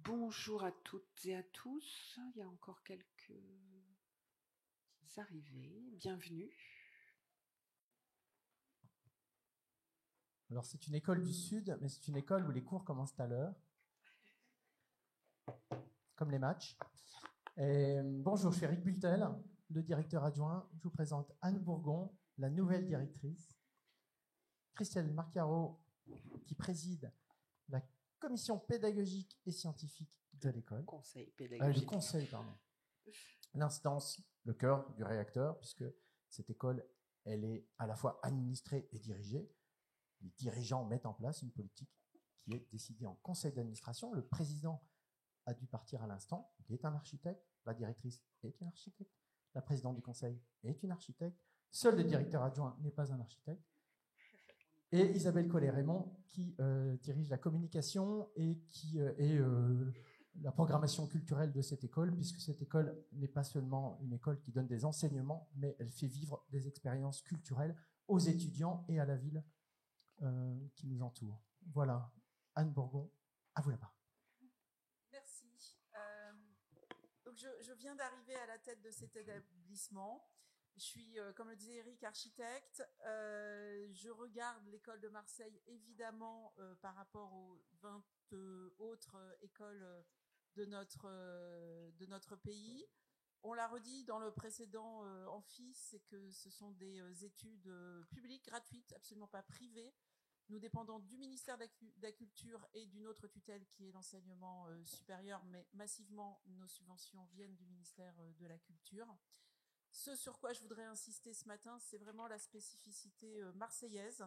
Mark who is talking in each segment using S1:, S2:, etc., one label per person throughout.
S1: Bonjour à toutes et à tous. Il y a encore quelques arrivées. Bienvenue.
S2: Alors, c'est une école du Sud, mais c'est une école où les cours commencent à l'heure, comme les matchs. Bonjour, je suis Eric Bultel, le directeur adjoint. Je vous présente Anne Bourgon, la nouvelle directrice. Christelle Marcaro, qui préside la commission pédagogique et scientifique de l'école.
S1: Conseil pédagogique.
S2: Le conseil, pardon. L'instance, le cœur du réacteur, puisque cette école, elle est à la fois administrée et dirigée. Les dirigeants mettent en place une politique qui est décidée en conseil d'administration. Le président a dû partir à l'instant. Il est un architecte. La directrice est une architecte. La présidente du conseil est une architecte. Seul le directeur adjoint n'est pas un architecte. Et Isabelle Collet-Raymond qui dirige la communication et qui est la programmation culturelle de cette école, puisque cette école n'est pas seulement une école qui donne des enseignements, mais elle fait vivre des expériences culturelles aux étudiants et à la ville qui nous entoure. Voilà, Anne Bourgon, à vous la parole.
S3: Merci. Donc je viens d'arriver à la tête de cet établissement. Je suis, comme le disait Eric, architecte. Je regarde l'école de Marseille, évidemment, par rapport aux 20 autres écoles de notre pays. On l'a redit dans le précédent amphi, c'est que ce sont des études publiques, gratuites, absolument pas privées. Nous dépendons du ministère de la Culture et d'une autre tutelle qui est l'enseignement supérieur, mais massivement, nos subventions viennent du ministère de la Culture. Ce sur quoi je voudrais insister ce matin, c'est vraiment la spécificité marseillaise.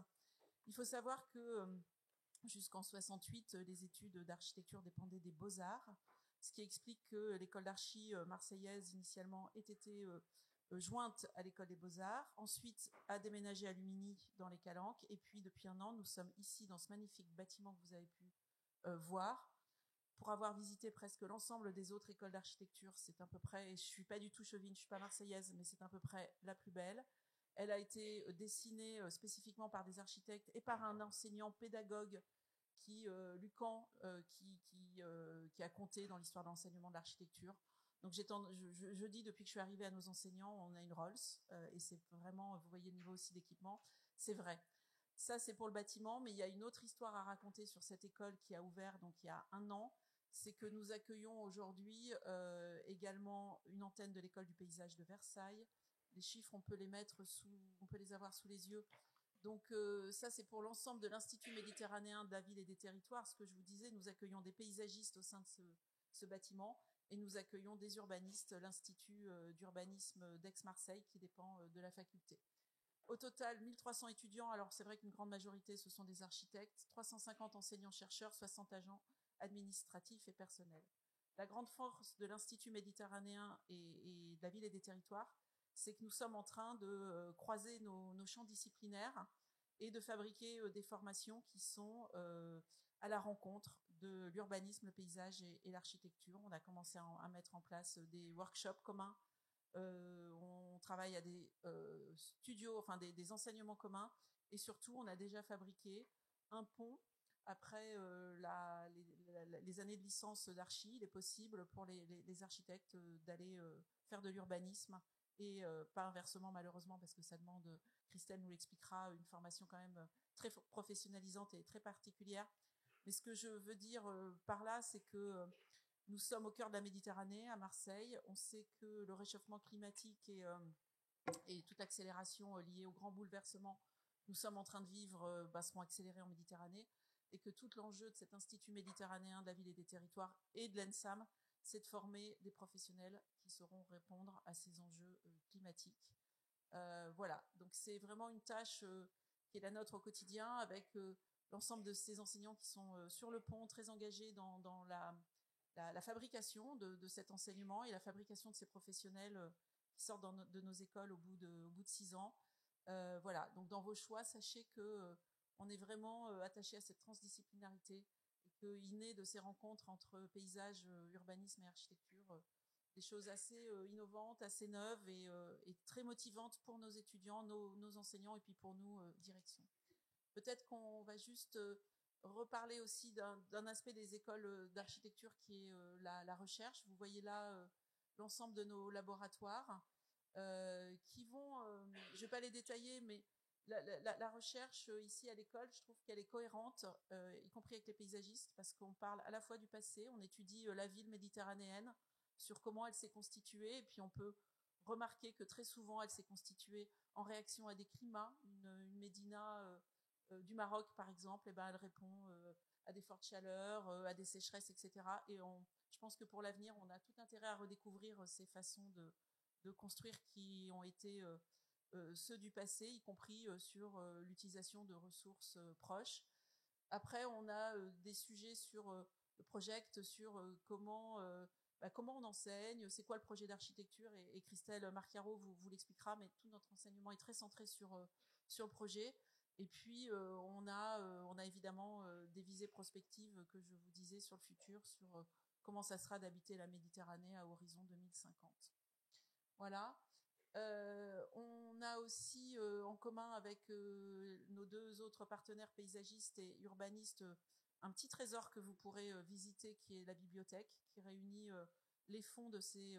S3: Il faut savoir que jusqu'en 68, les études d'architecture dépendaient des Beaux-Arts, ce qui explique que l'école d'archi marseillaise, initialement, ait été jointe à l'école des Beaux-Arts, ensuite a déménagé à Luminy dans les Calanques, et puis depuis un an, nous sommes ici dans ce magnifique bâtiment que vous avez pu voir. Pour avoir visité presque l'ensemble des autres écoles d'architecture, c'est à peu près, et je suis pas du tout chauvine, je suis pas marseillaise, mais c'est à peu près la plus belle. Elle a été dessinée spécifiquement par des architectes et par un enseignant pédagogue Lucan, qui a compté dans l'histoire de l'enseignement de l'architecture. Donc je dis depuis que je suis arrivée à nos enseignants, on a une Rolls, et c'est vraiment, vous voyez le niveau aussi d'équipement, c'est vrai. Ça, c'est pour le bâtiment, mais il y a une autre histoire à raconter sur cette école qui a ouvert donc il y a un an. C'est que nous accueillons aujourd'hui également une antenne de l'école du paysage de Versailles. Les chiffres, on peut les avoir sous les yeux. Donc ça, c'est pour l'ensemble de l'Institut méditerranéen de la ville et des territoires. Ce que je vous disais, nous accueillons des paysagistes au sein de ce bâtiment et nous accueillons des urbanistes, l'Institut d'urbanisme d'Aix-Marseille qui dépend de la faculté. Au total, 1300 étudiants. Alors c'est vrai qu'une grande majorité, ce sont des architectes, 350 enseignants-chercheurs, 60 agents administratifs et personnels. La grande force de l'Institut méditerranéen et de la ville et des territoires, c'est que nous sommes en train de croiser nos champs disciplinaires et de fabriquer des formations qui sont à la rencontre de l'urbanisme, le paysage et l'architecture. On a commencé à mettre en place des workshops communs. On travaille à des studios, enfin des enseignements communs, et surtout on a déjà fabriqué un pont. Après les années de licence d'archi, il est possible pour les architectes d'aller faire de l'urbanisme et pas inversement malheureusement parce que ça demande, Christelle nous l'expliquera, une formation quand même très professionnalisante et très particulière. Mais ce que je veux dire par là, c'est que nous sommes au cœur de la Méditerranée, à Marseille. On sait que le réchauffement climatique et toute l'accélération liée au grand bouleversement nous sommes en train de vivre seront accélérés en Méditerranée, et que tout l'enjeu de cet Institut méditerranéen de la ville et des territoires et de l'ENSAM, c'est de former des professionnels qui sauront répondre à ces enjeux climatiques. Voilà, donc c'est vraiment une tâche qui est la nôtre au quotidien, avec l'ensemble de ces enseignants qui sont sur le pont, très engagés dans la fabrication de cet enseignement et la fabrication de ces professionnels qui sortent de nos écoles au bout de 6 ans. Voilà, donc dans vos choix, sachez que on est vraiment attaché à cette transdisciplinarité et qu'il naît de ces rencontres entre paysage, urbanisme et architecture des choses assez innovantes, assez neuves et très motivantes pour nos étudiants, nos enseignants et puis pour nous, direction. Peut-être qu'on va juste reparler aussi d'un aspect des écoles d'architecture qui est la recherche. Vous voyez là l'ensemble de nos laboratoires qui vont, je ne vais pas les détailler, mais la recherche ici à l'école, je trouve qu'elle est cohérente, y compris avec les paysagistes, parce qu'on parle à la fois du passé, on étudie la ville méditerranéenne, sur comment elle s'est constituée, et puis on peut remarquer que très souvent elle s'est constituée en réaction à des climats. Une médina du Maroc, par exemple, eh ben, elle répond à des fortes chaleurs, à des sécheresses, etc. Et je pense que pour l'avenir, on a tout intérêt à redécouvrir ces façons de construire qui ont été ceux du passé, y compris sur l'utilisation de ressources proches. Après, on a des sujets sur le project, sur comment on enseigne, c'est quoi le projet d'architecture, et Christelle Marcaro vous l'expliquera, mais tout notre enseignement est très centré sur le projet. Et puis, on a évidemment des visées prospectives que je vous disais sur le futur, sur comment ça sera d'habiter la Méditerranée à horizon 2050. Voilà. On a aussi en commun avec nos deux autres partenaires paysagistes et urbanistes un petit trésor que vous pourrez visiter, qui est la bibliothèque, qui réunit les fonds de ces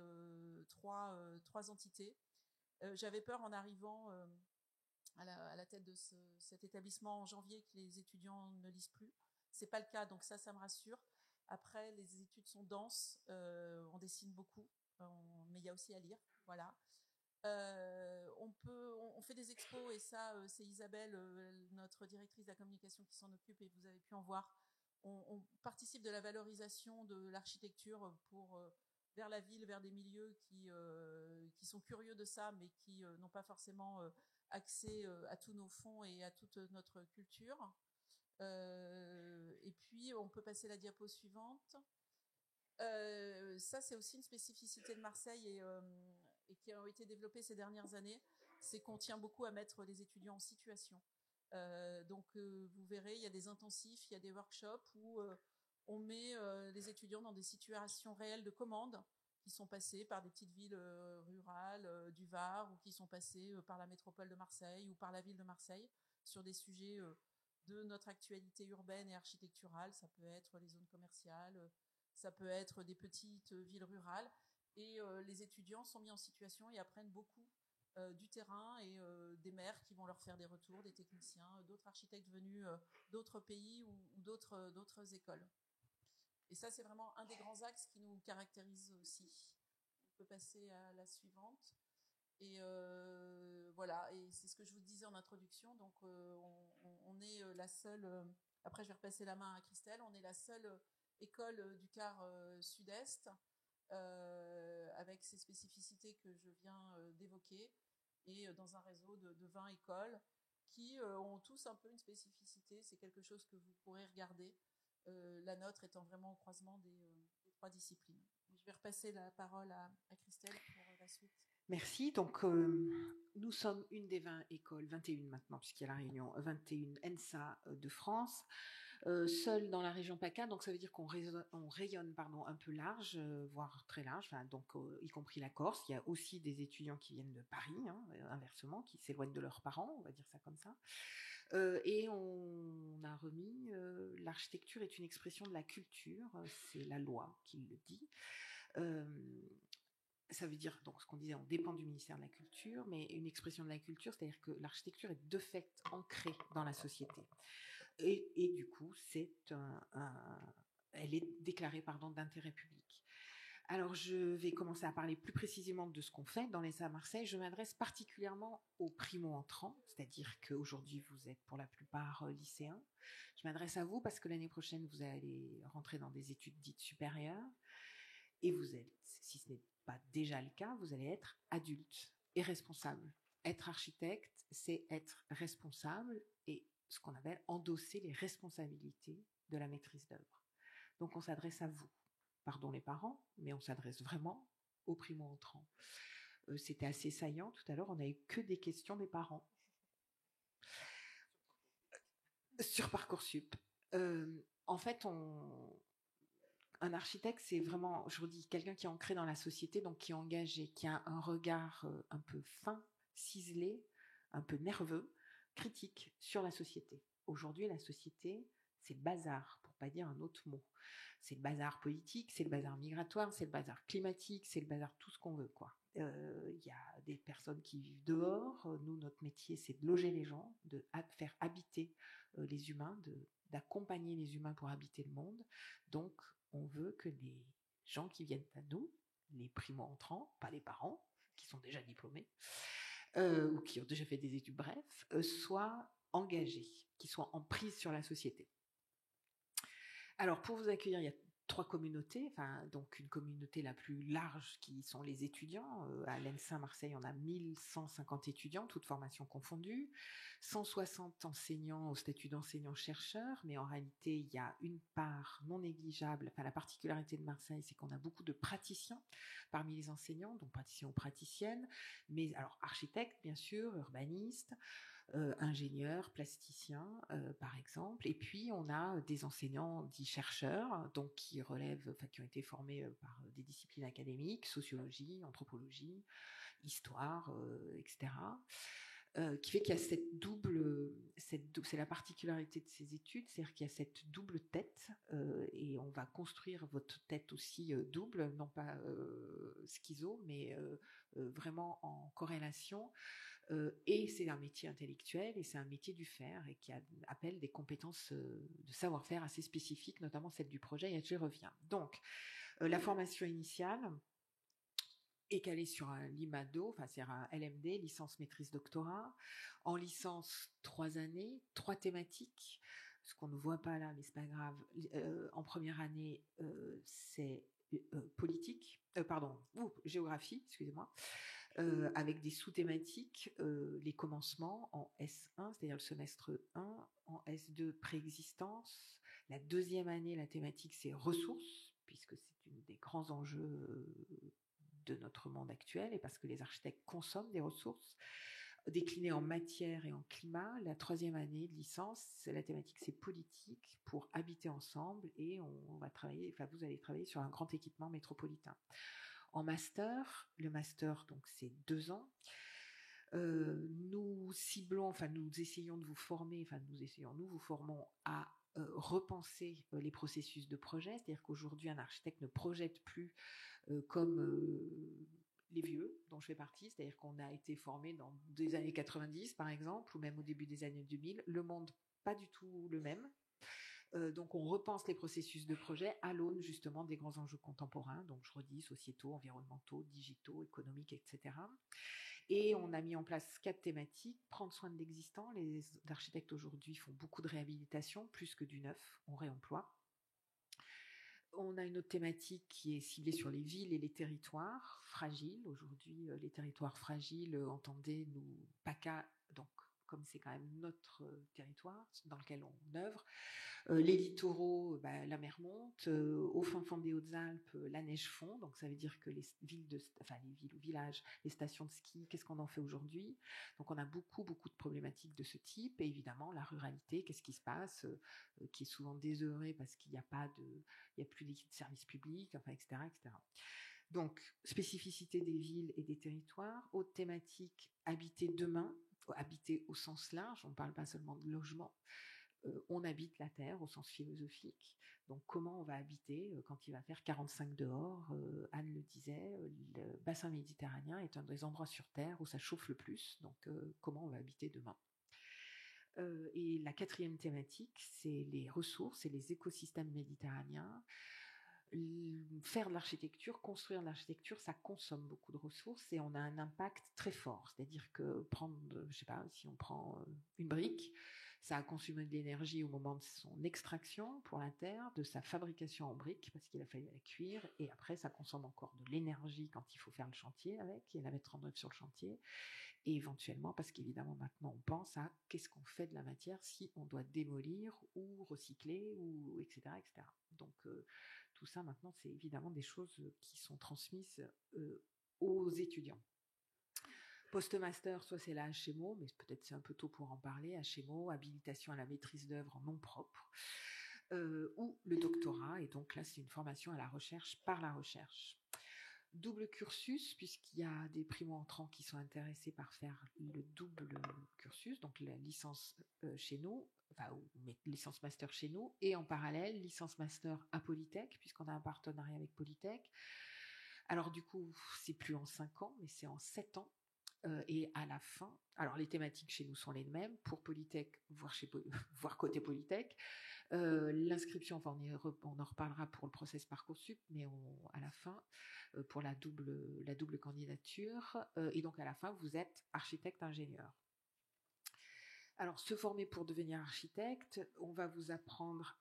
S3: trois entités. J'avais peur en arrivant à la tête de cet établissement en janvier que les étudiants ne lisent plus. C'est pas le cas, donc ça me rassure. Après, les études sont denses, on dessine beaucoup, mais il y a aussi à lire, voilà. On fait des expos, et ça, c'est Isabelle, notre directrice de la communication, qui s'en occupe, et vous avez pu en voir. On participe de la valorisation de l'architecture vers la ville, vers des milieux qui sont curieux de ça, mais qui n'ont pas forcément accès à tous nos fonds et à toute notre culture. Et puis, on peut passer la diapo suivante. Ça, c'est aussi une spécificité de Marseille et qui a été développée ces dernières années, c'est qu'on tient beaucoup à mettre les étudiants en situation. Donc, vous verrez, il y a des intensifs, il y a des workshops où on met les étudiants dans des situations réelles de commande, qui sont passés par des petites villes rurales du Var, ou qui sont passés par la métropole de Marseille ou par la ville de Marseille, sur des sujets de notre actualité urbaine et architecturale. Ça peut être les zones commerciales, ça peut être des petites villes rurales. Et les étudiants sont mis en situation et apprennent beaucoup du terrain, et des maires qui vont leur faire des retours, des techniciens, d'autres architectes venus d'autres pays ou d'autres écoles. Et ça, c'est vraiment un des grands axes qui nous caractérise aussi. On peut passer à la suivante. Et voilà, et c'est ce que je vous disais en introduction. Donc, on est la seule... après, je vais repasser la main à Christelle. On est la seule école du quart sud-est, avec ces spécificités que je viens d'évoquer, et dans un réseau de 20 écoles qui ont tous un peu une spécificité. C'est quelque chose que vous pourrez regarder, la nôtre étant vraiment au croisement des trois disciplines. Je vais repasser la parole à Christelle pour la suite.
S1: Merci. Donc, nous sommes une des 20 écoles, 21 maintenant, puisqu'il y a la réunion, 21 ENSA de France, seule dans la région PACA. Donc, ça veut dire qu'on rayonne un peu large, voire très large, enfin, donc, y compris la Corse. Il y a aussi des étudiants qui viennent de Paris, inversement, qui s'éloignent de leurs parents, on va dire ça comme ça. Et on a remis l'architecture est une expression de la culture, c'est la loi qui le dit. Ça veut dire, donc ce qu'on disait, on dépend du ministère de la Culture, mais une expression de la culture, c'est-à-dire que l'architecture est de fait ancrée dans la société. Et du coup, elle est déclarée d'intérêt public. Alors, je vais commencer à parler plus précisément de ce qu'on fait dans l'ENSA à Marseille. Je m'adresse particulièrement aux primo-entrants, c'est-à-dire qu'aujourd'hui, vous êtes pour la plupart lycéens. Je m'adresse à vous parce que l'année prochaine, vous allez rentrer dans des études dites supérieures. Et vous êtes, si ce n'est pas déjà le cas, vous allez être adulte et responsable. Être architecte, c'est être responsable et ce qu'on appelle endosser les responsabilités de la maîtrise d'œuvre. Donc, on s'adresse à vous. Pardon les parents, mais on s'adresse vraiment aux primo-entrants. C'était assez saillant tout à l'heure, on n'a eu que des questions des parents. Sur Parcoursup. En fait, un architecte, c'est vraiment, je vous dis, quelqu'un qui est ancré dans la société, donc qui est engagé, qui a un regard un peu fin, ciselé, un peu nerveux, critique sur la société. Aujourd'hui, la société, c'est le bazar, pour pas dire un autre mot. C'est le bazar politique, c'est le bazar migratoire, c'est le bazar climatique, c'est le bazar tout ce qu'on veut, quoi. Il y a des personnes qui vivent dehors. Nous, notre métier, c'est de loger les gens, de faire habiter les humains, d'accompagner les humains pour habiter le monde. Donc, on veut que les gens qui viennent à nous, les primo-entrants, pas les parents, qui sont déjà diplômés, ou qui ont déjà fait des études, bref, soient engagés, qui soient en prise sur la société. Alors, pour vous accueillir, il y a 3 communautés, donc une communauté la plus large qui sont les étudiants. À l'ENSA Marseille, on a 1150 étudiants, toutes formations confondues, 160 enseignants au statut d'enseignant-chercheur, mais en réalité, il y a une part non négligeable. La particularité de Marseille, c'est qu'on a beaucoup de praticiens parmi les enseignants, donc praticiens ou praticiennes, mais alors architectes, bien sûr, urbanistes, ingénieurs, plasticiens, par exemple. Et puis, on a des enseignants dits chercheurs, donc qui relèvent, qui ont été formés par des disciplines académiques, sociologie, anthropologie, histoire, etc. Qui fait qu'il y a c'est la particularité de ces études, c'est-à-dire qu'il y a cette double tête, et on va construire votre tête aussi double, non pas schizo, mais vraiment en corrélation. Et c'est un métier intellectuel et c'est un métier du faire et qui appelle des compétences de savoir-faire assez spécifiques, notamment celle du projet, et j'y reviens. Donc, la formation initiale est calée sur un LIMADO, c'est un LMD, licence maîtrise doctorat. En licence, 3 années, 3 thématiques, ce qu'on ne voit pas là, mais c'est pas grave. En première année, c'est géographie, excusez-moi. Avec des sous-thématiques, les commencements en S1, c'est-à-dire le semestre 1, en S2, préexistence. La deuxième année, la thématique, c'est ressources, puisque c'est une des grands enjeux de notre monde actuel, et parce que les architectes consomment des ressources, déclinées en matière et en climat. La troisième année de licence, la thématique, c'est politique, pour habiter ensemble, et vous allez travailler sur un grand équipement métropolitain. En master, le master, donc c'est 2 ans. Nous essayons de vous former, nous vous formons à repenser les processus de projet, c'est-à-dire qu'aujourd'hui, un architecte ne projette plus comme les vieux, dont je fais partie, c'est-à-dire qu'on a été formé dans des années 90, par exemple, ou même au début des années 2000. Le monde, pas du tout le même. Donc, on repense les processus de projet à l'aune justement des grands enjeux contemporains, donc je redis, sociétaux, environnementaux, digitaux, économiques, etc. Et on a mis en place 4 thématiques. Prendre soin de l'existant. Les architectes aujourd'hui font beaucoup de réhabilitation, plus que du neuf, on réemploie. On a une autre thématique qui est ciblée sur les villes et les territoires fragiles. Aujourd'hui, les territoires fragiles, entendez-nous PACA, donc comme c'est quand même notre territoire dans lequel on œuvre. Les littoraux, la mer monte. Au fin fond des Hautes-Alpes, la neige fond. Donc ça veut dire que les villes ou villages, les stations de ski, qu'est-ce qu'on en fait aujourd'hui? Donc on a beaucoup de problématiques de ce type. Et évidemment, la ruralité, qu'est-ce qui se passe, qui est souvent désœuvrée parce qu'il n'y a plus de services publics, etc., etc. Donc, spécificité des villes et des territoires. Autre thématique, habiter demain, habiter au sens large, on ne parle pas seulement de logement. On habite la Terre au sens philosophique. Donc, comment on va habiter quand il va faire 45 dehors? Anne le disait, le bassin méditerranéen est un des endroits sur Terre où ça chauffe le plus. Donc, comment on va habiter demain? Et la 4e thématique, c'est les ressources et les écosystèmes méditerranéens. Faire de l'architecture, construire de l'architecture, ça consomme beaucoup de ressources et on a un impact très fort. C'est-à-dire que si on prend une brique, ça a consumé de l'énergie au moment de son extraction pour la terre, de sa fabrication en briques, parce qu'il a fallu la cuire, et après ça consomme encore de l'énergie quand il faut faire le chantier avec, et la mettre en œuvre sur le chantier, et éventuellement, parce qu'évidemment maintenant on pense à qu'est-ce qu'on fait de la matière si on doit démolir ou recycler, ou etc. etc. Donc tout ça maintenant c'est évidemment des choses qui sont transmises aux étudiants. Post-master, soit c'est la HMO, mais peut-être c'est un peu tôt pour en parler, HMO, habilitation à la maîtrise d'œuvre en nom propre, ou le doctorat, et donc là c'est une formation à la recherche par la recherche. Double cursus, puisqu'il y a des primo-entrants qui sont intéressés par faire le double cursus, donc la licence chez nous, enfin, ou licence master chez nous, et en parallèle, licence master à Polytech, puisqu'on a un partenariat avec Polytech. Alors du coup, c'est plus en 5 ans, mais c'est en 7 ans. Et à la fin, alors les thématiques chez nous sont les mêmes, pour Polytech, voire côté Polytech. L'inscription, enfin on en reparlera pour le process Parcoursup, mais à la fin, pour la double candidature, et donc à la fin, vous êtes architecte-ingénieur. Alors, se former pour devenir architecte, on va vous apprendre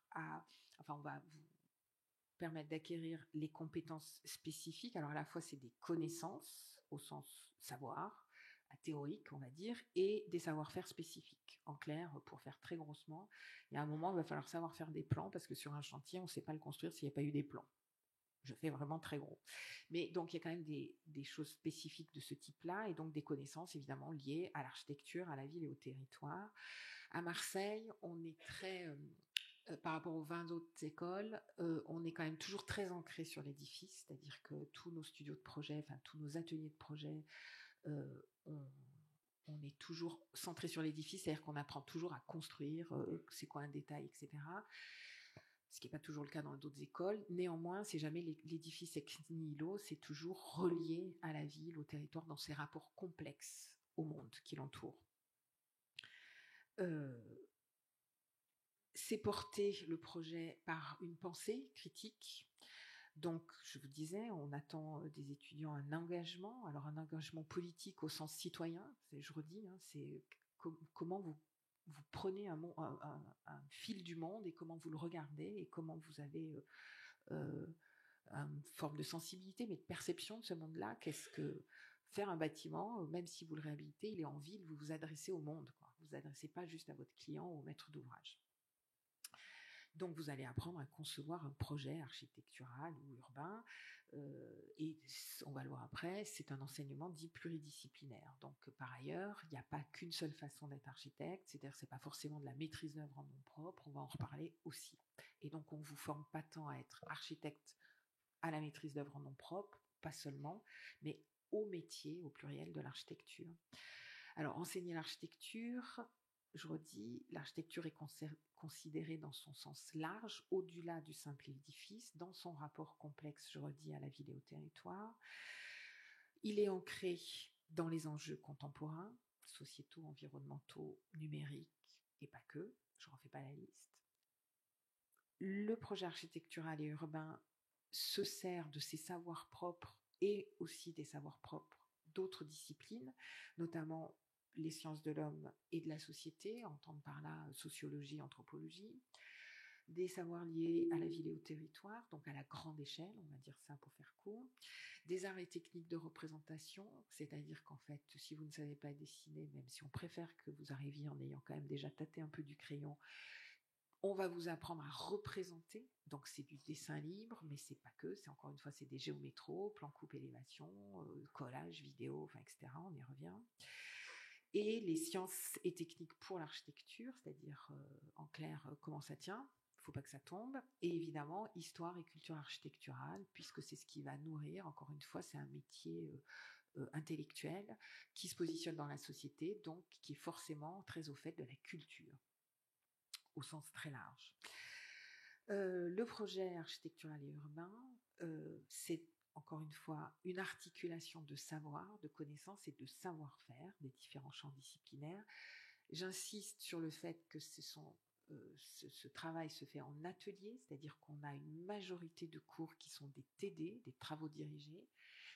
S1: on va vous permettre d'acquérir les compétences spécifiques. Alors, à la fois, c'est des connaissances, au sens savoir, théorique, on va dire, et des savoir-faire spécifiques. En clair, pour faire très grossement, il y a un moment, il va falloir savoir faire des plans, parce que sur un chantier, on ne sait pas le construire s'il n'y a pas eu des plans. Je fais vraiment très gros. Mais donc, il y a quand même des choses spécifiques de ce type-là, et donc des connaissances, évidemment, liées à l'architecture, à la ville et au territoire. À Marseille, on est très... par rapport aux 20 autres écoles, on est quand même toujours très ancré sur l'édifice, c'est-à-dire que tous nos studios de projet, enfin tous nos ateliers de projet, on est toujours centré sur l'édifice, c'est-à-dire qu'on apprend toujours à construire, c'est quoi un détail, etc. Ce qui n'est pas toujours le cas dans d'autres écoles. Néanmoins, c'est jamais l'édifice ex nihilo, c'est toujours relié à la ville, au territoire, dans ses rapports complexes au monde qui l'entoure. C'est porté, le projet, par une pensée critique. Donc, je vous disais, on attend des étudiants un engagement, alors un engagement politique au sens citoyen, je redis, c'est comment vous prenez un fil du monde et comment vous le regardez et comment vous avez une forme de sensibilité, mais de perception de ce monde-là. Qu'est-ce que faire un bâtiment, même si vous le réhabilitez, il est en ville, vous vous adressez au monde, quoi. Vous ne vous adressez pas juste à votre client ou au maître d'ouvrage. Donc, vous allez apprendre à concevoir un projet architectural ou urbain. Et on va le voir après, c'est un enseignement dit pluridisciplinaire. Donc, par ailleurs, il n'y a pas qu'une seule façon d'être architecte, c'est-à-dire que ce n'est pas forcément de la maîtrise d'œuvre en nom propre, on va en reparler aussi. Et donc, on ne vous forme pas tant à être architecte à la maîtrise d'œuvre en nom propre, pas seulement, mais au métier, au pluriel, de l'architecture. Alors, enseigner l'architecture, je redis, l'architecture est considérée dans son sens large, au-delà du simple édifice, dans son rapport complexe, je redis, à la ville et au territoire. Il est ancré dans les enjeux contemporains, sociétaux, environnementaux, numériques, et pas que, je n'en fais pas la liste. Le projet architectural et urbain se sert de ses savoirs propres et aussi des savoirs propres d'autres disciplines, notamment les sciences de l'homme et de la société, entendre par là sociologie, anthropologie, des savoirs liés à la ville et au territoire, donc à la grande échelle, on va dire ça pour faire court, des arts et techniques de représentation, c'est-à-dire qu'en fait, si vous ne savez pas dessiner, même si on préfère que vous arriviez en ayant quand même déjà tâté un peu du crayon, on va vous apprendre à représenter, donc c'est du dessin libre, mais c'est pas que, c'est encore une fois, c'est des géométros, plan coupe élévation, collage, vidéo, enfin, etc., on y revient. Et les sciences et techniques pour l'architecture, c'est-à-dire, en clair, comment ça tient, il ne faut pas que ça tombe, et évidemment, histoire et culture architecturale, puisque c'est ce qui va nourrir, encore une fois, c'est un métier intellectuel qui se positionne dans la société, donc qui est forcément très au fait de la culture, au sens très large. Le projet architectural et urbain, c'est encore une fois une articulation de savoir, de connaissances et de savoir-faire des différents champs disciplinaires. J'insiste sur le fait que ce travail se fait en atelier, c'est-à-dire qu'on a une majorité de cours qui sont des TD, des travaux dirigés.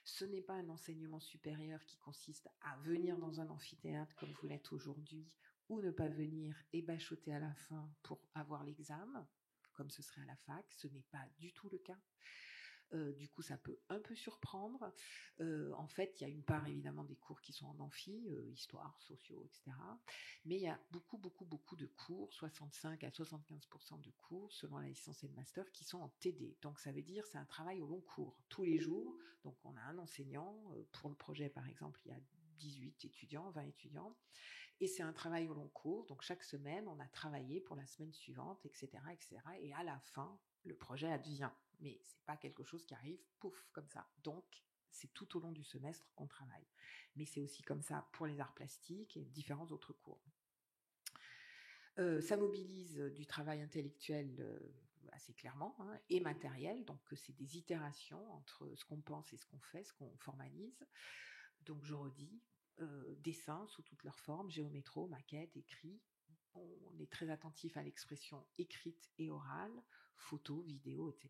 S1: Ce n'est pas un enseignement supérieur qui consiste à venir dans un amphithéâtre comme vous l'êtes aujourd'hui, ou ne pas venir et bachoter à la fin pour avoir l'examen, comme ce serait à la fac. Ce n'est pas du tout le cas. Du coup, ça peut un peu surprendre. En fait, il y a une part évidemment des cours qui sont en amphi, histoire, sociaux, etc. Mais il y a beaucoup de cours, 65 à 75% de cours, selon la licence et le master, qui sont en TD. Donc, ça veut dire c'est un travail au long cours, tous les jours. Donc, on a un enseignant. Pour le projet, par exemple, il y a 18 étudiants, 20 étudiants. Et c'est un travail au long cours. Donc, chaque semaine, on a travaillé pour la semaine suivante, etc., etc. Et à la fin, le projet advient. Mais c'est pas quelque chose qui arrive, pouf, comme ça. Donc, c'est tout au long du semestre qu'on travaille. Mais c'est aussi comme ça pour les arts plastiques et différents autres cours. Ça mobilise du travail intellectuel assez clairement, hein, et matériel, donc c'est des itérations entre ce qu'on pense et ce qu'on fait, ce qu'on formalise. Donc je redis, dessin sous toutes leurs formes, géométro, maquette, écrit. On est très attentif à l'expression écrite et orale, photo, vidéo, etc.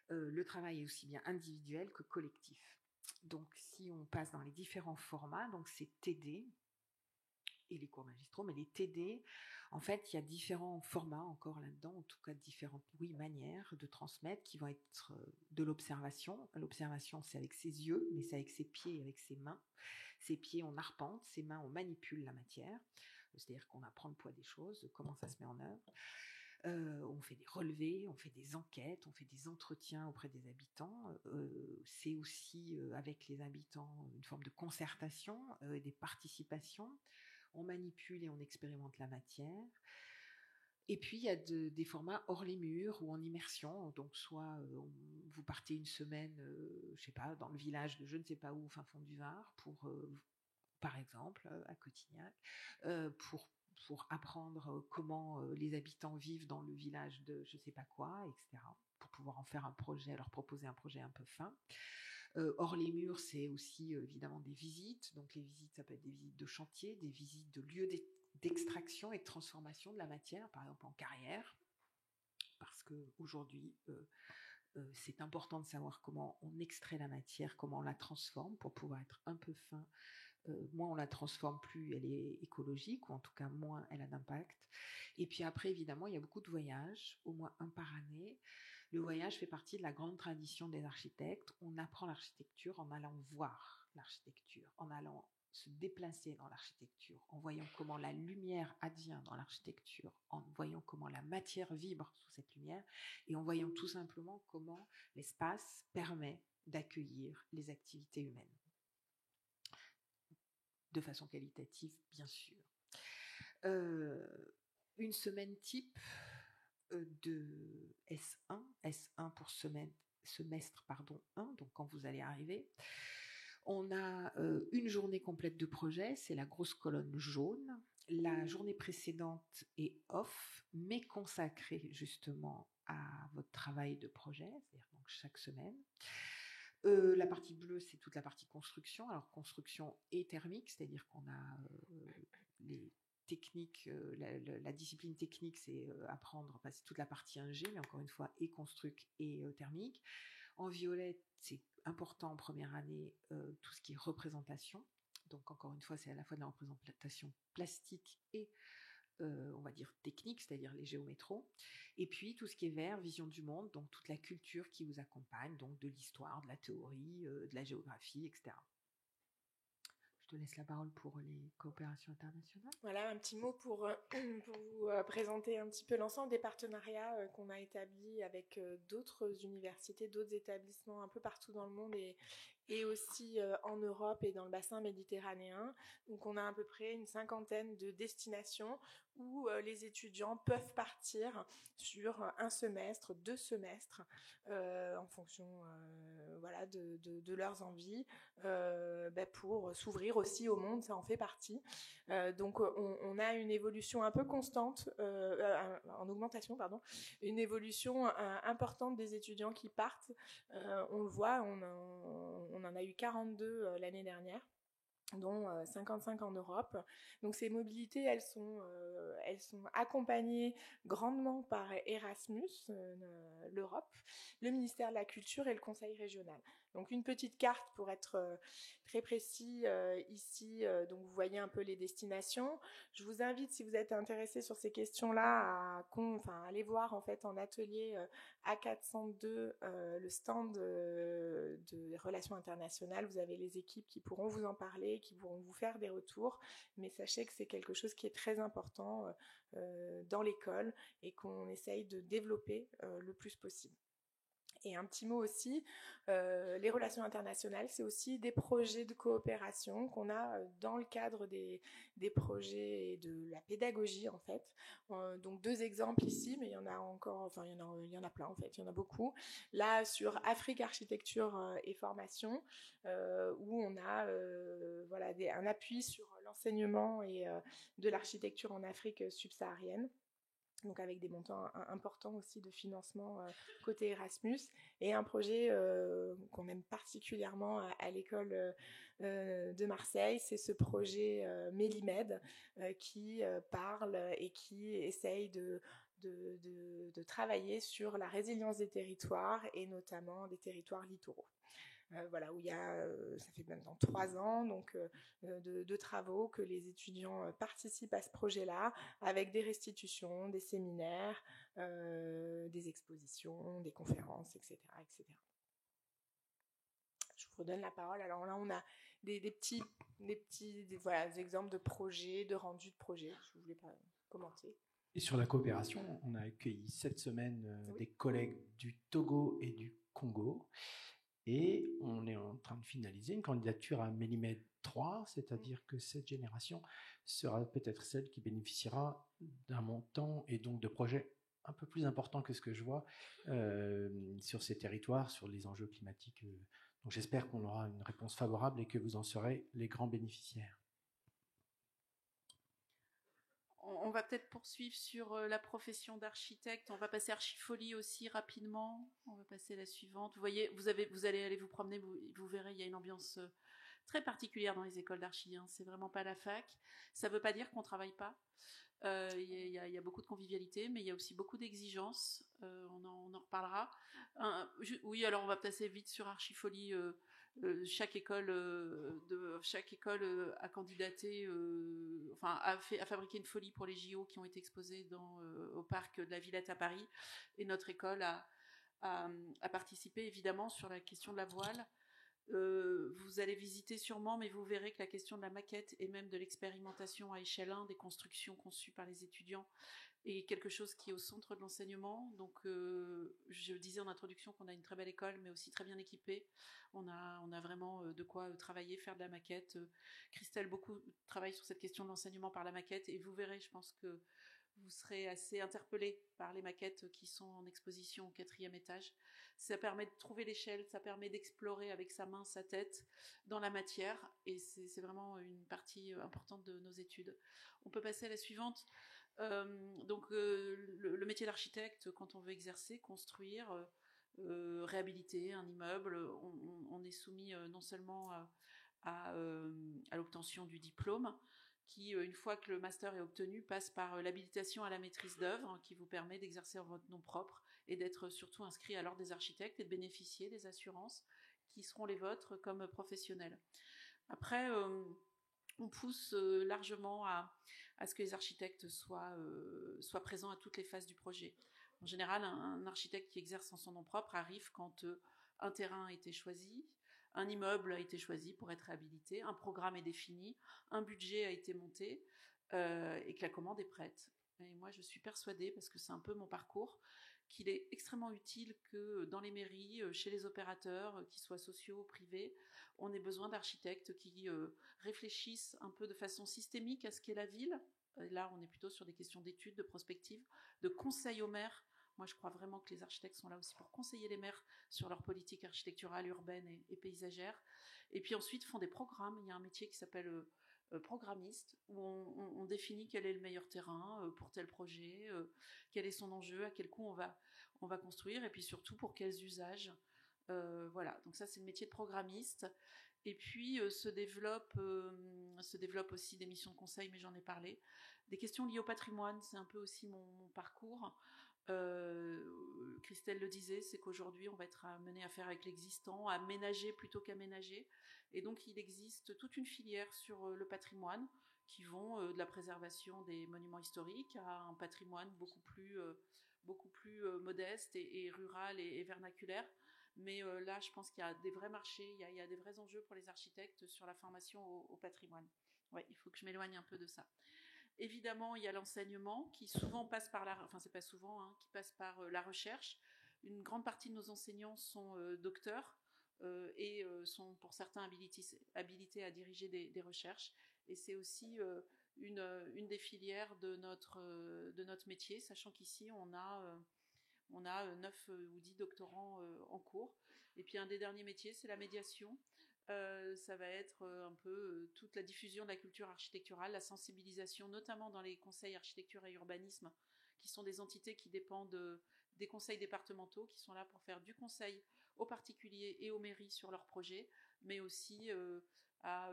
S1: Le travail est aussi bien individuel que collectif. Donc si on passe dans les différents formats, donc c'est TD et les cours magistraux, mais les TD, en fait, il y a différents formats encore là-dedans, en tout cas différentes manières de transmettre qui vont être de l'observation. L'observation, c'est avec ses yeux, mais c'est avec ses pieds et avec ses mains. Ses pieds, on arpente, ses mains, on manipule la matière, c'est-à-dire qu'on apprend le poids des choses, comment ça se met en œuvre. On fait des relevés, on fait des enquêtes, on fait des entretiens auprès des habitants. C'est aussi avec les habitants une forme de concertation, des participations. On manipule et on expérimente la matière. Et puis, il y a des formats hors les murs ou en immersion. Donc, soit vous partez une semaine, je sais pas, dans le village de je ne sais pas où, au fin fond du Var, par exemple, à Cotignac, pour apprendre comment les habitants vivent dans le village de je ne sais pas quoi, etc., pour pouvoir en faire un projet, leur proposer un projet un peu fin. Hors les murs, c'est aussi évidemment des visites. Donc les visites, ça peut être des visites de chantier, des visites de lieux d'extraction et de transformation de la matière, par exemple en carrière, parce qu'aujourd'hui, c'est important de savoir comment on extrait la matière, comment on la transforme pour pouvoir être un peu fin. Moins on la transforme, plus elle est écologique, ou en tout cas moins elle a d'impact. Et puis après, évidemment, il y a beaucoup de voyages, au moins un par année. Le voyage fait partie de la grande tradition des architectes. On apprend l'architecture en allant voir l'architecture, en allant se déplacer dans l'architecture, en voyant comment la lumière advient dans l'architecture, en voyant comment la matière vibre sous cette lumière, et en voyant tout simplement comment l'espace permet d'accueillir les activités humaines. De façon qualitative, bien sûr. Une semaine type de S1 pour semestre 1, donc quand vous allez arriver. On a une journée complète de projet, c'est la grosse colonne jaune. La journée précédente est off, mais consacrée justement à votre travail de projet, c'est-à-dire donc chaque semaine. La partie bleue, c'est toute la partie construction. Alors, construction et thermique, c'est-à-dire qu'on a les techniques, la discipline technique, c'est apprendre, c'est toute la partie ingé, mais encore une fois, et construc et thermique. En violet, c'est important en première année, tout ce qui est représentation. Donc, encore une fois, c'est à la fois de la représentation plastique et on va dire technique, c'est-à-dire les géométros, et puis tout ce qui est vert, vision du monde, donc toute la culture qui vous accompagne, donc de l'histoire, de la théorie, de la géographie, etc. Je te laisse la parole pour les coopérations internationales.
S4: Voilà, un petit mot pour vous présenter un petit peu l'ensemble des partenariats qu'on a établis avec d'autres universités, d'autres établissements un peu partout dans le monde et aussi en Europe et dans le bassin méditerranéen. Donc on a à peu près une 50aine de destinations où les étudiants peuvent partir sur un semestre, 2 semestres, en fonction voilà, de leurs envies, pour s'ouvrir aussi au monde, ça en fait partie. Donc on a une évolution un peu constante, en augmentation, pardon, une évolution importante des étudiants qui partent. On le voit, on en a eu 42 l'année dernière, dont 55 en Europe. Donc ces mobilités, elles sont accompagnées grandement par Erasmus, l'Europe, le ministère de la Culture et le Conseil régional. Donc une petite carte pour être très précis ici, donc vous voyez un peu les destinations. Je vous invite, si vous êtes intéressé sur ces questions-là, à aller voir en fait en atelier A402 le stand de relations internationales. Vous avez les équipes qui pourront vous en parler, qui pourront vous faire des retours, mais sachez que c'est quelque chose qui est très important dans l'école et qu'on essaye de développer le plus possible. Et un petit mot aussi, les relations internationales, c'est aussi des projets de coopération qu'on a dans le cadre des projets et de la pédagogie en fait. Donc 2 exemples ici, mais il y en a encore, enfin il y en a plein en fait, il y en a beaucoup. Là sur Afrique Architecture et Formation, où on a voilà un appui sur l'enseignement et de l'architecture en Afrique subsaharienne. Donc avec des montants importants aussi de financement côté Erasmus, et un projet qu'on aime particulièrement à l'école de Marseille, c'est ce projet Mélimed qui parle et qui essaye de travailler sur la résilience des territoires et notamment des territoires littoraux. Voilà, où il y a, ça fait maintenant 3 ans donc, de travaux que les étudiants participent à ce projet-là, avec des restitutions, des séminaires, des expositions, des conférences, etc., etc. Je vous redonne la parole. Alors là, on a des petits voilà, des exemples de projets, de rendus de projets. Je ne voulais pas commenter.
S5: Et sur la coopération, on a accueilli cette semaine des collègues du Togo et du Congo. Et on est en train de finaliser une candidature à Mélimed 3, c'est-à-dire que cette génération sera peut-être celle qui bénéficiera d'un montant et donc de projets un peu plus importants que ce que je vois sur ces territoires, sur les enjeux climatiques. Donc j'espère qu'on aura une réponse favorable et que vous en serez les grands bénéficiaires.
S6: On va peut-être poursuivre sur la profession d'architecte. On va passer Archifolie aussi rapidement. On va passer à la suivante. Vous voyez, vous allez aller vous promener, vous verrez, il y a une ambiance très particulière dans les écoles d'archi. Hein. C'est vraiment pas la fac. Ça veut pas dire qu'on travaille pas. Il y a beaucoup de convivialité, mais il y a aussi beaucoup d'exigences. On en reparlera. Oui, alors on va passer vite sur Archifolie. Chaque école a candidaté, a fabriqué une folie pour les JO qui ont été exposés au parc de la Villette à Paris, et notre école a participé évidemment sur la question de la voile. Vous allez visiter sûrement, mais vous verrez que la question de la maquette et même de l'expérimentation à échelle 1 des constructions conçues par les étudiants est quelque chose qui est au centre de l'enseignement. Donc, je disais en introduction qu'on a une très belle école, mais aussi très bien équipée. On a vraiment de quoi travailler, faire de la maquette. Christelle beaucoup travaille sur cette question de l'enseignement par la maquette, et vous verrez, je pense que vous serez assez interpellés par les maquettes qui sont en exposition au 4e étage. Ça permet de trouver l'échelle, ça permet d'explorer avec sa main, sa tête dans la matière, et c'est vraiment une partie importante de nos études. On peut passer à la suivante. Le métier d'architecte, quand on veut exercer, construire, réhabiliter un immeuble, on est soumis non seulement à l'obtention du diplôme, qui, une fois que le master est obtenu, passe par l'habilitation à la maîtrise d'œuvre, qui vous permet d'exercer en votre nom propre et d'être surtout inscrit à l'ordre des architectes et de bénéficier des assurances qui seront les vôtres comme professionnels. Après, on pousse largement à ce que les architectes soient présents à toutes les phases du projet. En général, un architecte qui exerce en son nom propre arrive quand un terrain a été choisi, un immeuble a été choisi pour être réhabilité, un programme est défini, un budget a été monté et que la commande est prête. Et moi, je suis persuadée, parce que c'est un peu mon parcours, qu'il est extrêmement utile que dans les mairies, chez les opérateurs, qu'ils soient sociaux ou privés, on ait besoin d'architectes qui réfléchissent un peu de façon systémique à ce qu'est la ville. Là, on est plutôt sur des questions d'études, de prospective, de conseil aux maires. Moi, je crois vraiment que les architectes sont là aussi pour conseiller les maires sur leur politique architecturale, urbaine et paysagère. Et puis ensuite, font des programmes. Il y a un métier qui s'appelle programmiste, où on définit quel est le meilleur terrain pour tel projet, quel est son enjeu, à quel coût on va construire, et puis surtout pour quels usages. Voilà, donc ça c'est le métier de programmiste. Et puis se développe aussi des missions de conseil, mais j'en ai parlé. Des questions liées au patrimoine, c'est un peu aussi mon parcours. Christelle le disait, c'est qu'aujourd'hui on va être amené à faire avec l'existant, à ménager plutôt qu'aménager, et donc il existe toute une filière sur le patrimoine qui vont de la préservation des monuments historiques à un patrimoine beaucoup plus modeste et rural et vernaculaire. Mais là, je pense qu'il y a des vrais marchés, il y a des vrais enjeux pour les architectes sur la formation au patrimoine. Ouais, il faut que je m'éloigne un peu de ça. Évidemment, il y a l'enseignement qui souvent passe par qui passe par la recherche. une grande partie de nos enseignants sont docteurs et sont pour certains habilités à diriger des recherches. Et c'est aussi une des filières de notre métier, sachant qu'ici, on a 9 ou 10 doctorants en cours. Et puis un des derniers métiers, c'est la médiation. Ça va être un peu toute la diffusion de la culture architecturale, la sensibilisation, notamment dans les conseils architecture et urbanisme, qui sont des entités qui dépendent des conseils départementaux, qui sont là pour faire du conseil aux particuliers et aux mairies sur leurs projets, mais aussi à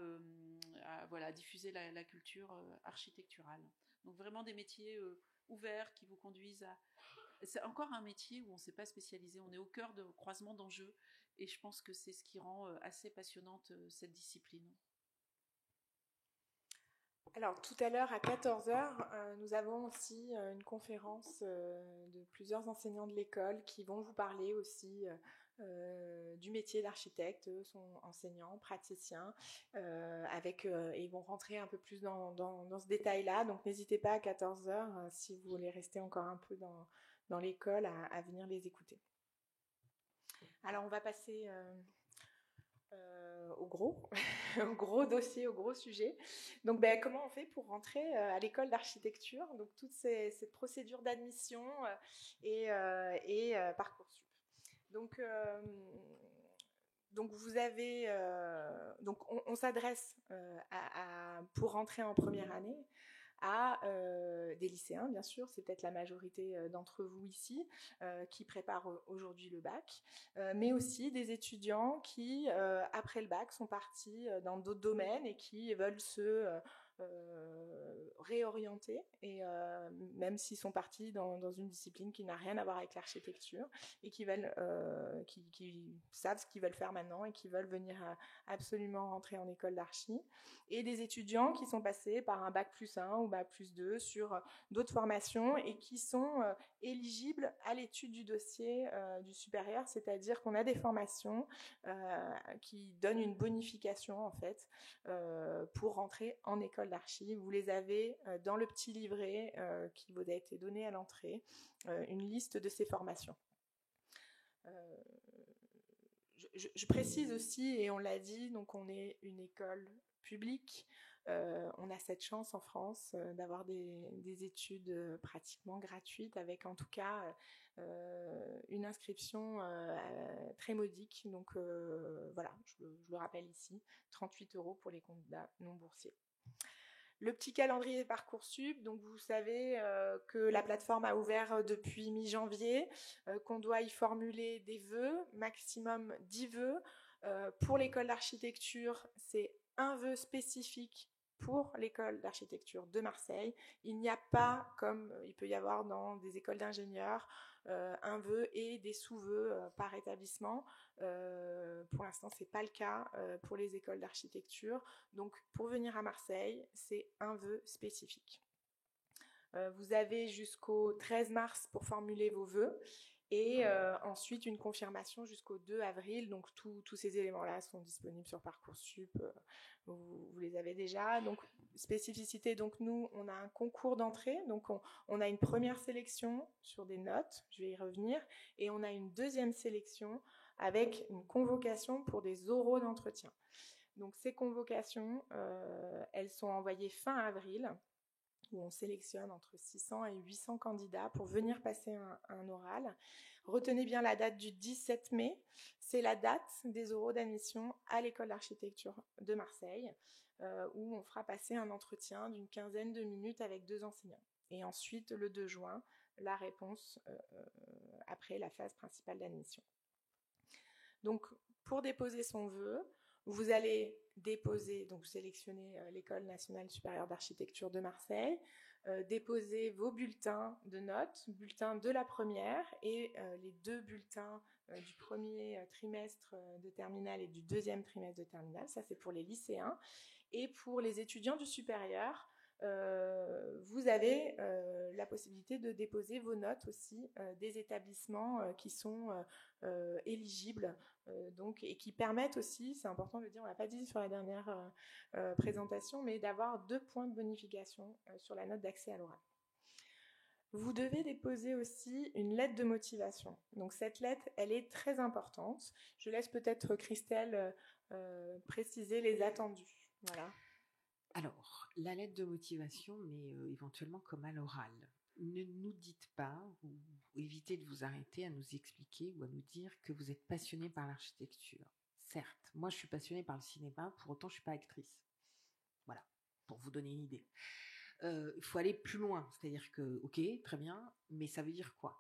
S6: diffuser la culture architecturale. Donc vraiment des métiers ouverts qui vous conduisent à... C'est encore un métier où on ne s'est pas spécialisé, on est au cœur de croisement d'enjeux, et je pense que c'est ce qui rend assez passionnante cette discipline.
S4: Alors, tout à l'heure, à 14h, nous avons aussi une conférence de plusieurs enseignants de l'école qui vont vous parler aussi du métier d'architecte. Eux sont enseignants, praticiens, et ils vont rentrer un peu plus dans ce détail-là. Donc, n'hésitez pas à 14h, si vous voulez rester encore un peu dans l'école, à venir les écouter. Alors, on va passer... au gros dossier, au gros sujet. Donc, comment on fait pour rentrer à l'école d'architecture? Donc, toute cette procédure d'admission et Parcoursup. Donc, vous avez... donc, on s'adresse pour rentrer en première année à des lycéens, bien sûr, c'est peut-être la majorité d'entre vous ici, qui préparent aujourd'hui le bac, mais aussi des étudiants qui, après le bac, sont partis dans d'autres domaines et qui veulent se réorienter, et même s'ils sont partis dans une discipline qui n'a rien à voir avec l'architecture, et qui savent ce qu'ils veulent faire maintenant et qui veulent venir absolument rentrer en école d'archi, et des étudiants qui sont passés par un bac +1 ou bac +2 sur d'autres formations et qui sont éligibles à l'étude du dossier du supérieur, c'est-à-dire qu'on a des formations qui donnent une bonification en fait pour rentrer en école d'archi. Vous les avez dans le petit livret qui vous a été donné à l'entrée, une liste de ces formations. Je précise aussi, et on l'a dit, donc on est une école publique. On a cette chance en France d'avoir des études pratiquement gratuites, avec en tout cas une inscription très modique. Donc voilà, je le rappelle ici, 38 € pour les candidats non boursiers. Le petit calendrier Parcoursup, donc vous savez que la plateforme a ouvert depuis mi-janvier, qu'on doit y formuler des vœux, maximum 10 vœux. Pour l'école d'architecture, c'est un vœu spécifique pour l'école d'architecture de Marseille. Il n'y a pas, comme il peut y avoir dans des écoles d'ingénieurs, un vœu et des sous-vœux par établissement. Pour l'instant, c'est pas le cas pour les écoles d'architecture. Donc, pour venir à Marseille, c'est un vœu spécifique. Vous avez jusqu'au 13 mars pour formuler vos vœux. Et ensuite une confirmation jusqu'au 2 avril. Donc tous ces éléments-là sont disponibles sur Parcoursup. Vous les avez déjà. Donc spécificité, donc nous on a un concours d'entrée. Donc on a une première sélection sur des notes, je vais y revenir, et on a une deuxième sélection avec une convocation pour des oraux d'entretien. Donc ces convocations, elles sont envoyées fin avril, où on sélectionne entre 600 et 800 candidats pour venir passer un oral. Retenez bien la date du 17 mai, c'est la date des oraux d'admission à l'école d'architecture de Marseille, où on fera passer un entretien d'une quinzaine de minutes avec 2 enseignants. Et ensuite, le 2 juin, la réponse après la phase principale d'admission. Donc, pour déposer son vœu, vous allez déposer, donc sélectionner l'École nationale supérieure d'architecture de Marseille, déposer vos bulletins de notes, bulletins de la première et les 2 bulletins du premier trimestre de terminale et du deuxième trimestre de terminale, ça c'est pour les lycéens. Et pour les étudiants du supérieur, vous avez la possibilité de déposer vos notes aussi des établissements qui sont éligibles donc, et qui permettent aussi, c'est important de le dire, on l'a pas dit sur la dernière présentation, mais d'avoir 2 points de bonification sur la note d'accès à l'oral. Vous devez déposer aussi une lettre de motivation. Donc cette lettre, elle est très importante. Je laisse peut-être Christelle préciser les attendus. Voilà.
S1: Alors, la lettre de motivation, mais éventuellement comme à l'oral. Ne nous dites pas, ou évitez de vous arrêter à nous expliquer ou à nous dire que vous êtes passionné par l'architecture. Certes, moi je suis passionnée par le cinéma, pour autant je ne suis pas actrice. Voilà, pour vous donner une idée. Il faut aller plus loin, c'est-à-dire que, ok, très bien, mais ça veut dire quoi?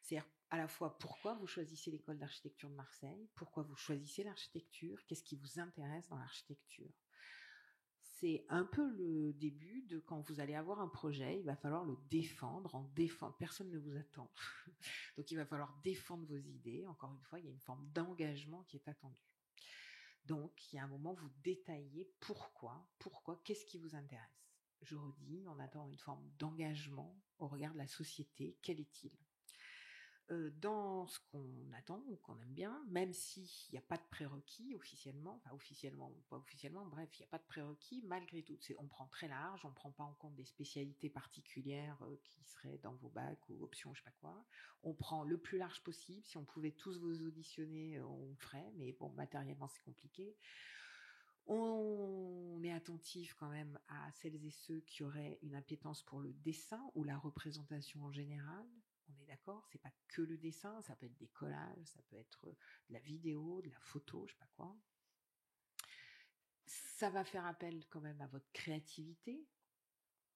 S1: C'est-à-dire à la fois pourquoi vous choisissez l'école d'architecture de Marseille, pourquoi vous choisissez l'architecture, qu'est-ce qui vous intéresse dans l'architecture. C'est un peu le début de quand vous allez avoir un projet, il va falloir le défendre, personne ne vous attend. Donc il va falloir défendre vos idées. Encore une fois, il y a une forme d'engagement qui est attendue. Donc il y a un moment où vous détaillez pourquoi, qu'est-ce qui vous intéresse. Je redis, on attend une forme d'engagement au regard de la société. Quel est-il ? Dans ce qu'on attend ou qu'on aime bien, même s'il n'y a pas de prérequis officiellement, pas officiellement, bref, il n'y a pas de prérequis, malgré tout, on prend très large, on ne prend pas en compte des spécialités particulières qui seraient dans vos bacs ou options, je ne sais pas quoi. On prend le plus large possible. Si on pouvait tous vous auditionner, on le ferait, mais bon, matériellement, c'est compliqué. On est attentif quand même à celles et ceux qui auraient une appétence pour le dessin ou la représentation en général. On est d'accord, c'est pas que le dessin, ça peut être des collages, ça peut être de la vidéo, de la photo, je sais pas quoi. Ça va faire appel quand même à votre créativité,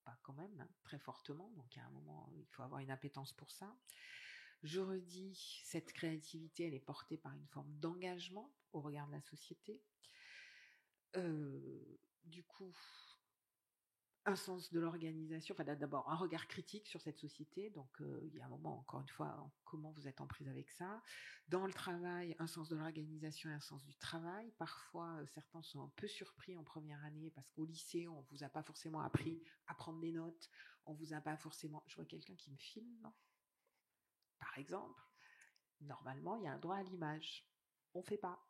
S1: pas quand même, hein, très fortement. Donc à un moment, il faut avoir une appétence pour ça. Je redis, cette créativité, elle est portée par une forme d'engagement au regard de la société. Du coup, un sens de l'organisation, enfin d'abord un regard critique sur cette société, donc il y a un moment, encore une fois, comment vous êtes en prise avec ça. Dans le travail, un sens de l'organisation et un sens du travail. Parfois, certains sont un peu surpris en première année parce qu'au lycée, on vous a pas forcément appris à prendre des notes, on vous a pas forcément... Je vois quelqu'un qui me filme, non ? Par exemple, normalement, il y a un droit à l'image. On fait pas.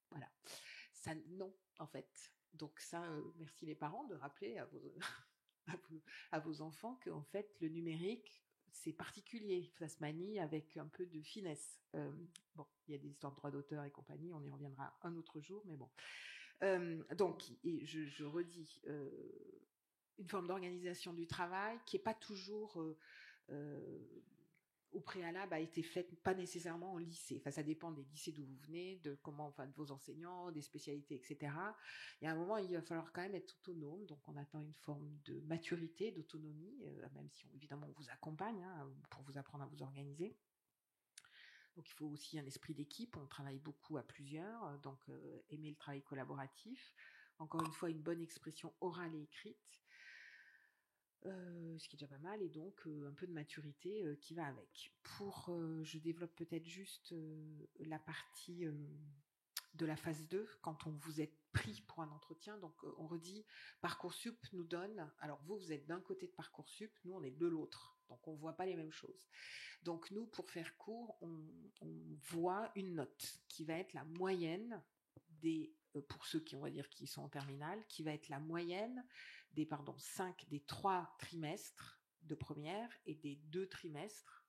S1: Voilà. Ça, non, en fait. Donc ça, merci les parents de rappeler à vos enfants qu'en fait, le numérique, c'est particulier. Ça se manie avec un peu de finesse. Bon, il y a des histoires de droits d'auteur et compagnie, on y reviendra un autre jour, mais bon. Donc, et je redis, une forme d'organisation du travail qui n'est pas toujours... au préalable a été faite pas nécessairement en lycée. Enfin, ça dépend des lycées d'où vous venez, de vos enseignants, des spécialités, etc. Il y a un moment, il va falloir quand même être autonome. Donc, on attend une forme de maturité, d'autonomie, même si évidemment on vous accompagne pour vous apprendre à vous organiser. Donc, il faut aussi un esprit d'équipe. On travaille beaucoup à plusieurs. Donc, aimer le travail collaboratif. Encore une fois, une bonne expression orale et écrite. Ce qui est déjà pas mal, et donc un peu de maturité qui va avec. Je développe peut-être juste la partie de la phase 2, quand on vous êtes pris pour un entretien. Donc on redit, Parcoursup nous donne, alors vous êtes d'un côté de Parcoursup, nous on est de l'autre, donc on voit pas les mêmes choses. Donc nous, pour faire court, on voit une note qui va être la moyenne pour ceux qui, on va dire, qui sont en terminale, qui va être la moyenne des 3 trimestres de première et des 2 trimestres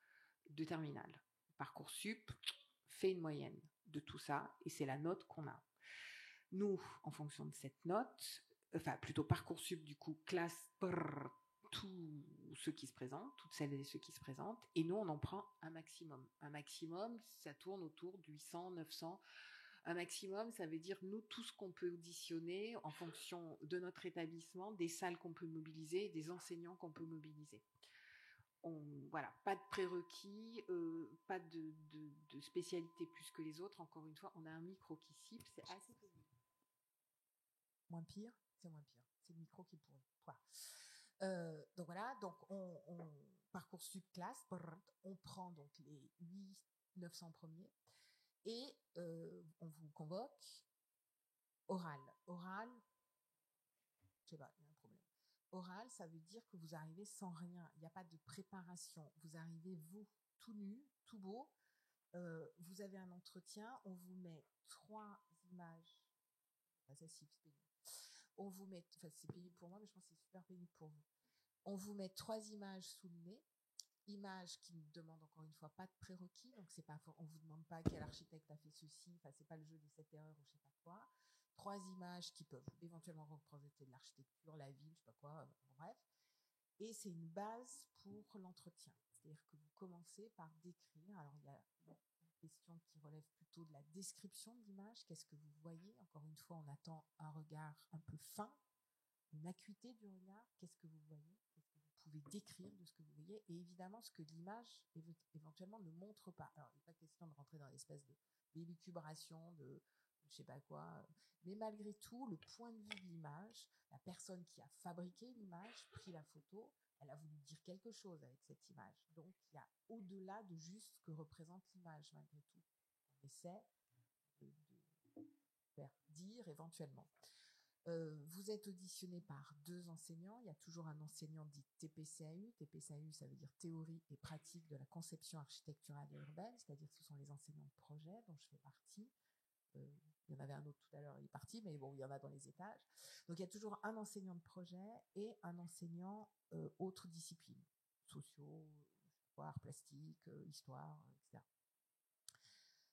S1: de terminale. Parcoursup fait une moyenne de tout ça et c'est la note qu'on a. Nous, en fonction de cette note, enfin plutôt Parcoursup du coup classe tous ceux qui se présentent, toutes celles et ceux qui se présentent, et nous on en prend un maximum. Un maximum, ça tourne autour de 800, 900. Un maximum, ça veut dire nous, tout ce qu'on peut auditionner en fonction de notre établissement, des salles qu'on peut mobiliser, des enseignants qu'on peut mobiliser. Voilà, pas de prérequis, pas de spécialité plus que les autres. Encore une fois, on a un micro qui siffle, c'est assez pénible.
S3: Moins pire, c'est moins pire. C'est le micro qui pourrit. Donc voilà, donc on Parcoursup classe, on prend donc les 900 premiers. Et on vous convoque oral. Oral, je sais pas, il y a un problème. Oral, ça veut dire que vous arrivez sans rien. Il n'y a pas de préparation. Vous arrivez, vous, tout nu, tout beau. Vous avez un entretien. On vous met 3 images. Enfin, ça, c'est pénible. On vous met, enfin, c'est pénible pour moi, mais je pense que c'est super pénible pour vous.
S1: On vous met 3 images sous le nez. Images qui ne demandent encore une fois pas de prérequis, donc c'est pas, on vous demande pas quel architecte a fait ceci, enfin c'est pas le jeu des 7 erreurs ou je sais pas quoi. 3 images qui peuvent éventuellement représenter de l'architecture, la ville, je sais pas quoi, bref. Et c'est une base pour l'entretien. C'est-à-dire que vous commencez par décrire. Alors il y a une question qui relève plutôt de la description de l'image. Qu'est-ce que vous voyez? Encore une fois, on attend un regard un peu fin, une acuité du regard. Qu'est-ce que vous voyez? Pouvez décrire de ce que vous voyez et évidemment ce que l'image éventuellement ne montre pas. Alors, il n'est pas question de rentrer dans l'espèce de d'élucubration, de je sais pas quoi, mais malgré tout, le point de vue de l'image, la personne qui a fabriqué l'image, pris la photo, elle a voulu dire quelque chose avec cette image. Donc, il y a au-delà de juste ce que représente l'image, malgré tout. On essaie de faire dire éventuellement. Vous êtes auditionné par 2 enseignants. Il y a toujours un enseignant dit TPCAU. TPCAU, ça veut dire théorie et pratique de la conception architecturale et urbaine, c'est-à-dire que ce sont les enseignants de projet dont je fais partie. Il y en avait un autre tout à l'heure, il est parti, mais bon, il y en a dans les étages. Donc il y a toujours un enseignant de projet et un enseignant autres disciplines, sociaux, arts plastiques, histoire, etc.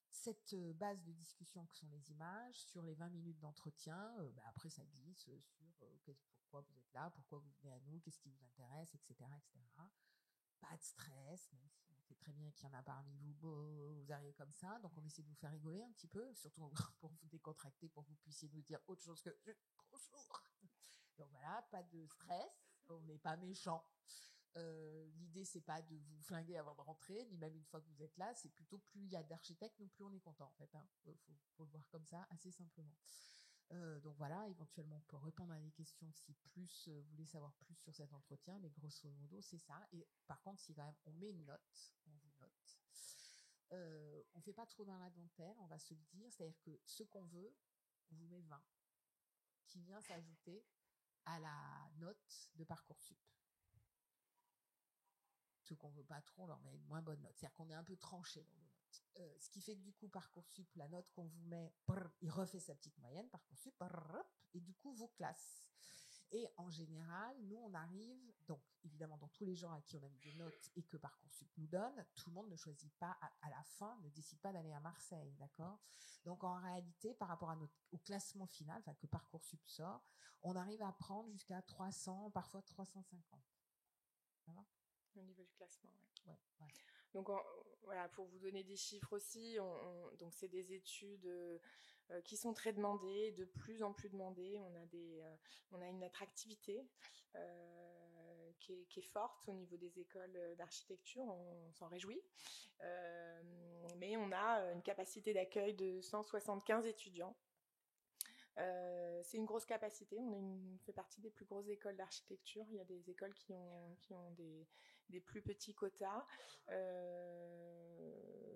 S1: Cette base de discussion que sont les images, sur les 20 minutes d'entretien, après ça glisse sur pourquoi vous êtes là, pourquoi vous venez à nous, qu'est-ce qui vous intéresse, etc., etc. Pas de stress, même si on sait très bien qu'il y en a parmi vous, vous arrivez comme ça, donc on essaie de vous faire rigoler un petit peu, surtout pour vous décontracter, pour que vous puissiez nous dire autre chose que « bonjour ». Donc voilà, pas de stress, on n'est pas méchant. L'idée, c'est pas de vous flinguer avant de rentrer, ni même une fois que vous êtes là, c'est plutôt plus il y a d'architectes, plus on est content, en fait. Faut le voir comme ça, assez simplement. Donc voilà, éventuellement, on peut répondre à des questions si plus vous voulez savoir plus sur cet entretien, mais grosso modo, c'est ça. Et par contre, si quand même on met une note, on vous note. On fait pas trop dans la dentelle, on va se le dire, c'est-à-dire que ce qu'on veut, on vous met 20, qui vient s'ajouter à la note de Parcoursup. Ceux qu'on veut pas trop, on leur met une moins bonne note. C'est-à-dire qu'on est un peu tranché dans nos notes. Ce qui fait que du coup, Parcoursup, la note qu'on vous met, il refait sa petite moyenne, Parcoursup, et du coup, vous classe. Et en général, nous, on arrive, donc évidemment, dans tous les gens à qui on a mis des notes et que Parcoursup nous donne, tout le monde ne choisit pas, à la fin, ne décide pas d'aller à Marseille, d'accord? Donc en réalité, par rapport à au classement final, enfin que Parcoursup sort, on arrive à prendre jusqu'à 300, parfois 350. Ça va?
S4: Au niveau du classement, oui.
S1: Ouais, voilà.
S4: Donc, voilà, pour vous donner des chiffres aussi, donc c'est des études qui sont très demandées, de plus en plus demandées. On a une attractivité qui est forte au niveau des écoles d'architecture, on s'en réjouit. Mais on a une capacité d'accueil de 175 étudiants. C'est une grosse capacité. On fait partie des plus grosses écoles d'architecture. Il y a des écoles qui ont des plus petits quotas.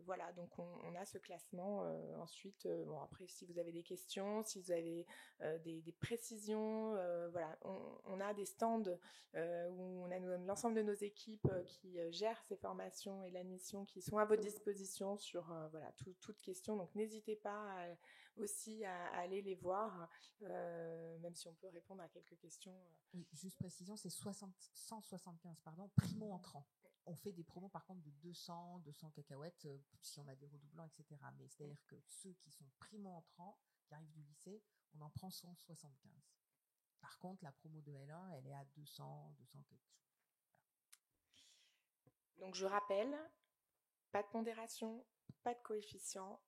S4: Voilà, donc on a ce classement. Ensuite, bon, après, si vous avez des questions, si vous avez des précisions, voilà, on a des stands où on a l'ensemble de nos équipes qui gèrent ces formations et l'admission qui sont à votre disposition sur voilà, toute question. Donc n'hésitez pas aussi à aller les voir, même si on peut répondre à quelques questions.
S1: Oui, juste précision, c'est 175 primo-entrants. On fait des promos par contre de 200 cacahuètes si on a des redoublants, etc. Mais c'est-à-dire que ceux qui sont primo-entrants, qui arrivent du lycée, on en prend 175. Par contre, la promo de L1, elle est à 200 quelque chose. Voilà.
S4: Donc je rappelle, pas de pondération, pas de coefficient,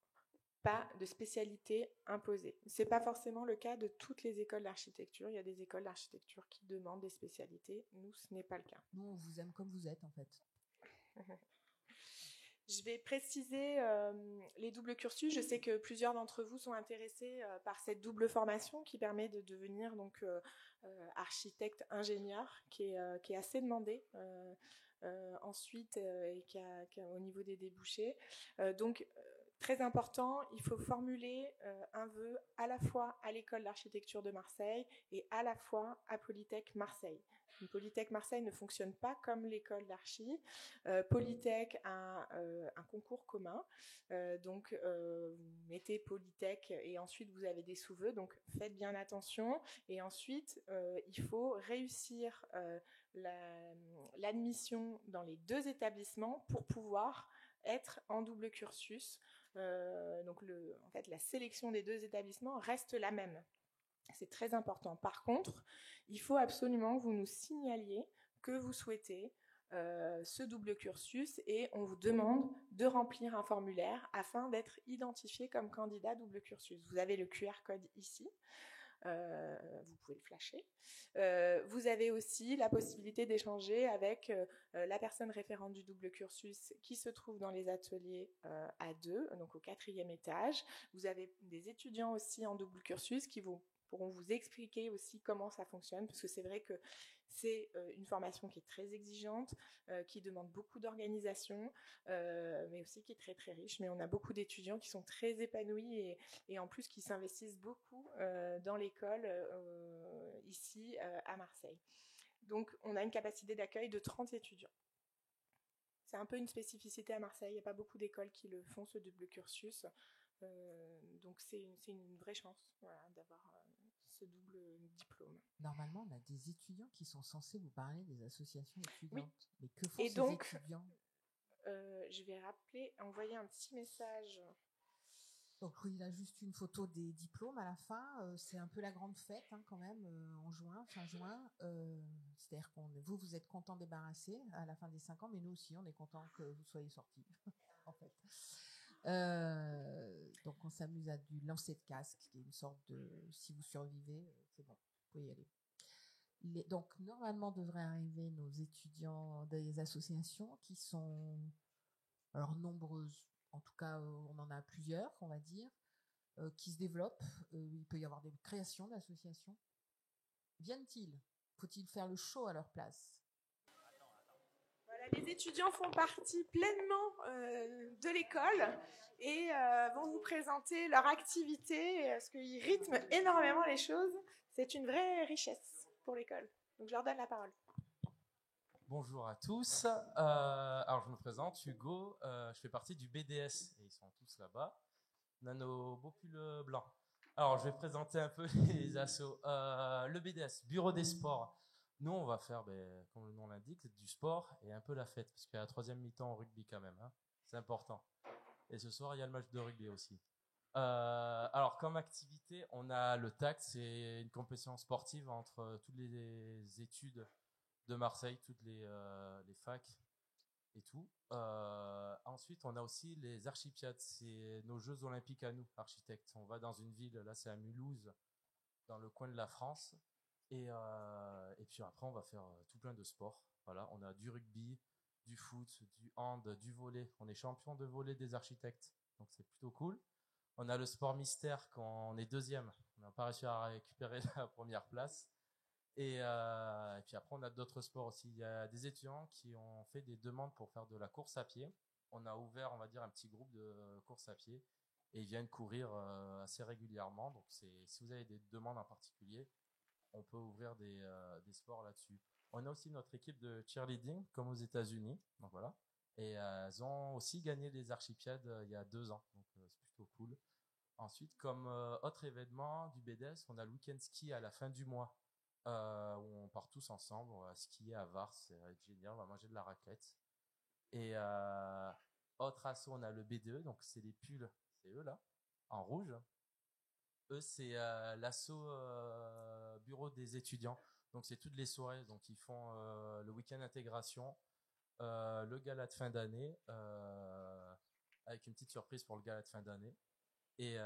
S4: pas de spécialité imposée. C'est pas forcément le cas de toutes les écoles d'architecture. Il y a des écoles d'architecture qui demandent des spécialités. Nous, ce n'est pas le cas.
S1: Nous, on vous aime comme vous êtes, en fait.
S4: Je vais préciser les doubles cursus. Je sais que plusieurs d'entre vous sont intéressés par cette double formation qui permet de devenir donc architecte ingénieur, qui est assez demandée ensuite et qui a au niveau des débouchés. Donc Très important, il faut formuler un vœu à la fois à l'école d'architecture de Marseille et à la fois à Polytech Marseille. Une Polytech Marseille ne fonctionne pas comme l'école d'archi. Polytech a un concours commun, donc vous mettez Polytech et ensuite vous avez des sous-vœux, donc faites bien attention. Et ensuite, il faut réussir l'admission dans les 2 établissements pour pouvoir être en double cursus. Donc en fait, la sélection des 2 établissements reste la même. C'est très important. Par contre, il faut absolument que vous nous signaliez que vous souhaitez ce double cursus et on vous demande de remplir un formulaire afin d'être identifié comme candidat double cursus. Vous avez le QR code ici. Vous pouvez le flasher. Vous avez aussi la possibilité d'échanger avec la personne référente du double cursus qui se trouve dans les ateliers A2, donc au 4e étage. Vous avez des étudiants aussi en double cursus qui pourront vous expliquer aussi comment ça fonctionne, parce que c'est vrai que c'est une formation qui est très exigeante, qui demande beaucoup d'organisation, mais aussi qui est très très riche. Mais on a beaucoup d'étudiants qui sont très épanouis et en plus qui s'investissent beaucoup dans l'école ici à Marseille. Donc on a une capacité d'accueil de 30 étudiants. C'est un peu une spécificité à Marseille, il n'y a pas beaucoup d'écoles qui le font, ce double cursus. Donc c'est une vraie chance, voilà, d'avoir ce double diplôme.
S1: Normalement, on a des étudiants qui sont censés vous parler des associations étudiantes.
S4: Oui.
S1: Mais que font ces étudiants ?
S4: Je vais envoyer un petit message.
S1: Donc il a juste une photo des diplômes à la fin. C'est un peu la grande fête quand même en juin, fin juin. C'est-à-dire vous êtes content débarrassé à la fin des 5 ans, mais nous aussi on est content que vous soyez sortis en fait. Donc on s'amuse à du lancer de casque, qui est une sorte de si vous survivez, c'est bon, vous pouvez y aller. Donc normalement devraient arriver nos étudiants des associations qui sont alors nombreuses. En tout cas, on en a plusieurs, on va dire, qui se développent. Il peut y avoir des créations d'associations. Viennent-ils ? Faut-il faire le show à leur place ?
S4: Voilà, les étudiants font partie pleinement de l'école et vont vous présenter leur activité, parce qu'ils rythment énormément les choses. C'est une vraie richesse pour l'école. Donc je leur donne la parole.
S7: Bonjour à tous. Alors je me présente, Hugo. Je fais partie du BDS et ils sont tous là-bas. On a nos beaux pulls blancs. Alors je vais présenter un peu les assos. Le BDS, Bureau des sports. Nous on va faire, comme le nom l'indique, du sport et un peu la fête parce qu'il y a la 3e mi-temps au rugby quand même. C'est important. Et ce soir il y a le match de rugby aussi. Alors comme activité, on a le TAC, c'est une compétition sportive entre toutes les études de Marseille, toutes les facs et tout. Ensuite, on a aussi les archipiades, c'est nos Jeux olympiques à nous, architectes. On va dans une ville, là c'est à Mulhouse, dans le coin de la France. Et puis après, on va faire tout plein de sports. Voilà, on a du rugby, du foot, du hand, du volley. On est champion de volley des architectes, donc c'est plutôt cool. On a le sport mystère quand on est 2e. On n'a pas réussi à récupérer la 1re place. Et puis après, on a d'autres sports aussi. Il y a des étudiants qui ont fait des demandes pour faire de la course à pied. On a ouvert, on va dire, un petit groupe de course à pied et ils viennent courir assez régulièrement. Donc, si vous avez des demandes en particulier, on peut ouvrir des sports là-dessus. On a aussi notre équipe de cheerleading, comme aux États-Unis. Donc voilà. Et elles ont aussi gagné les archipiades il y a 2 ans. Donc, c'est plutôt cool. Ensuite, comme autre événement du BDS, on a le week-end ski à la fin du mois. Où on part tous ensemble, on va skier à Vars, ça va être génial, on va manger de la raclette. Et autre asso, on a le BDE, donc c'est les pulls, c'est eux là, en rouge. Eux, c'est l'asso bureau des étudiants, donc c'est toutes les soirées, donc ils font le week-end intégration, le gala de fin d'année, avec une petite surprise pour le gala de fin d'année, et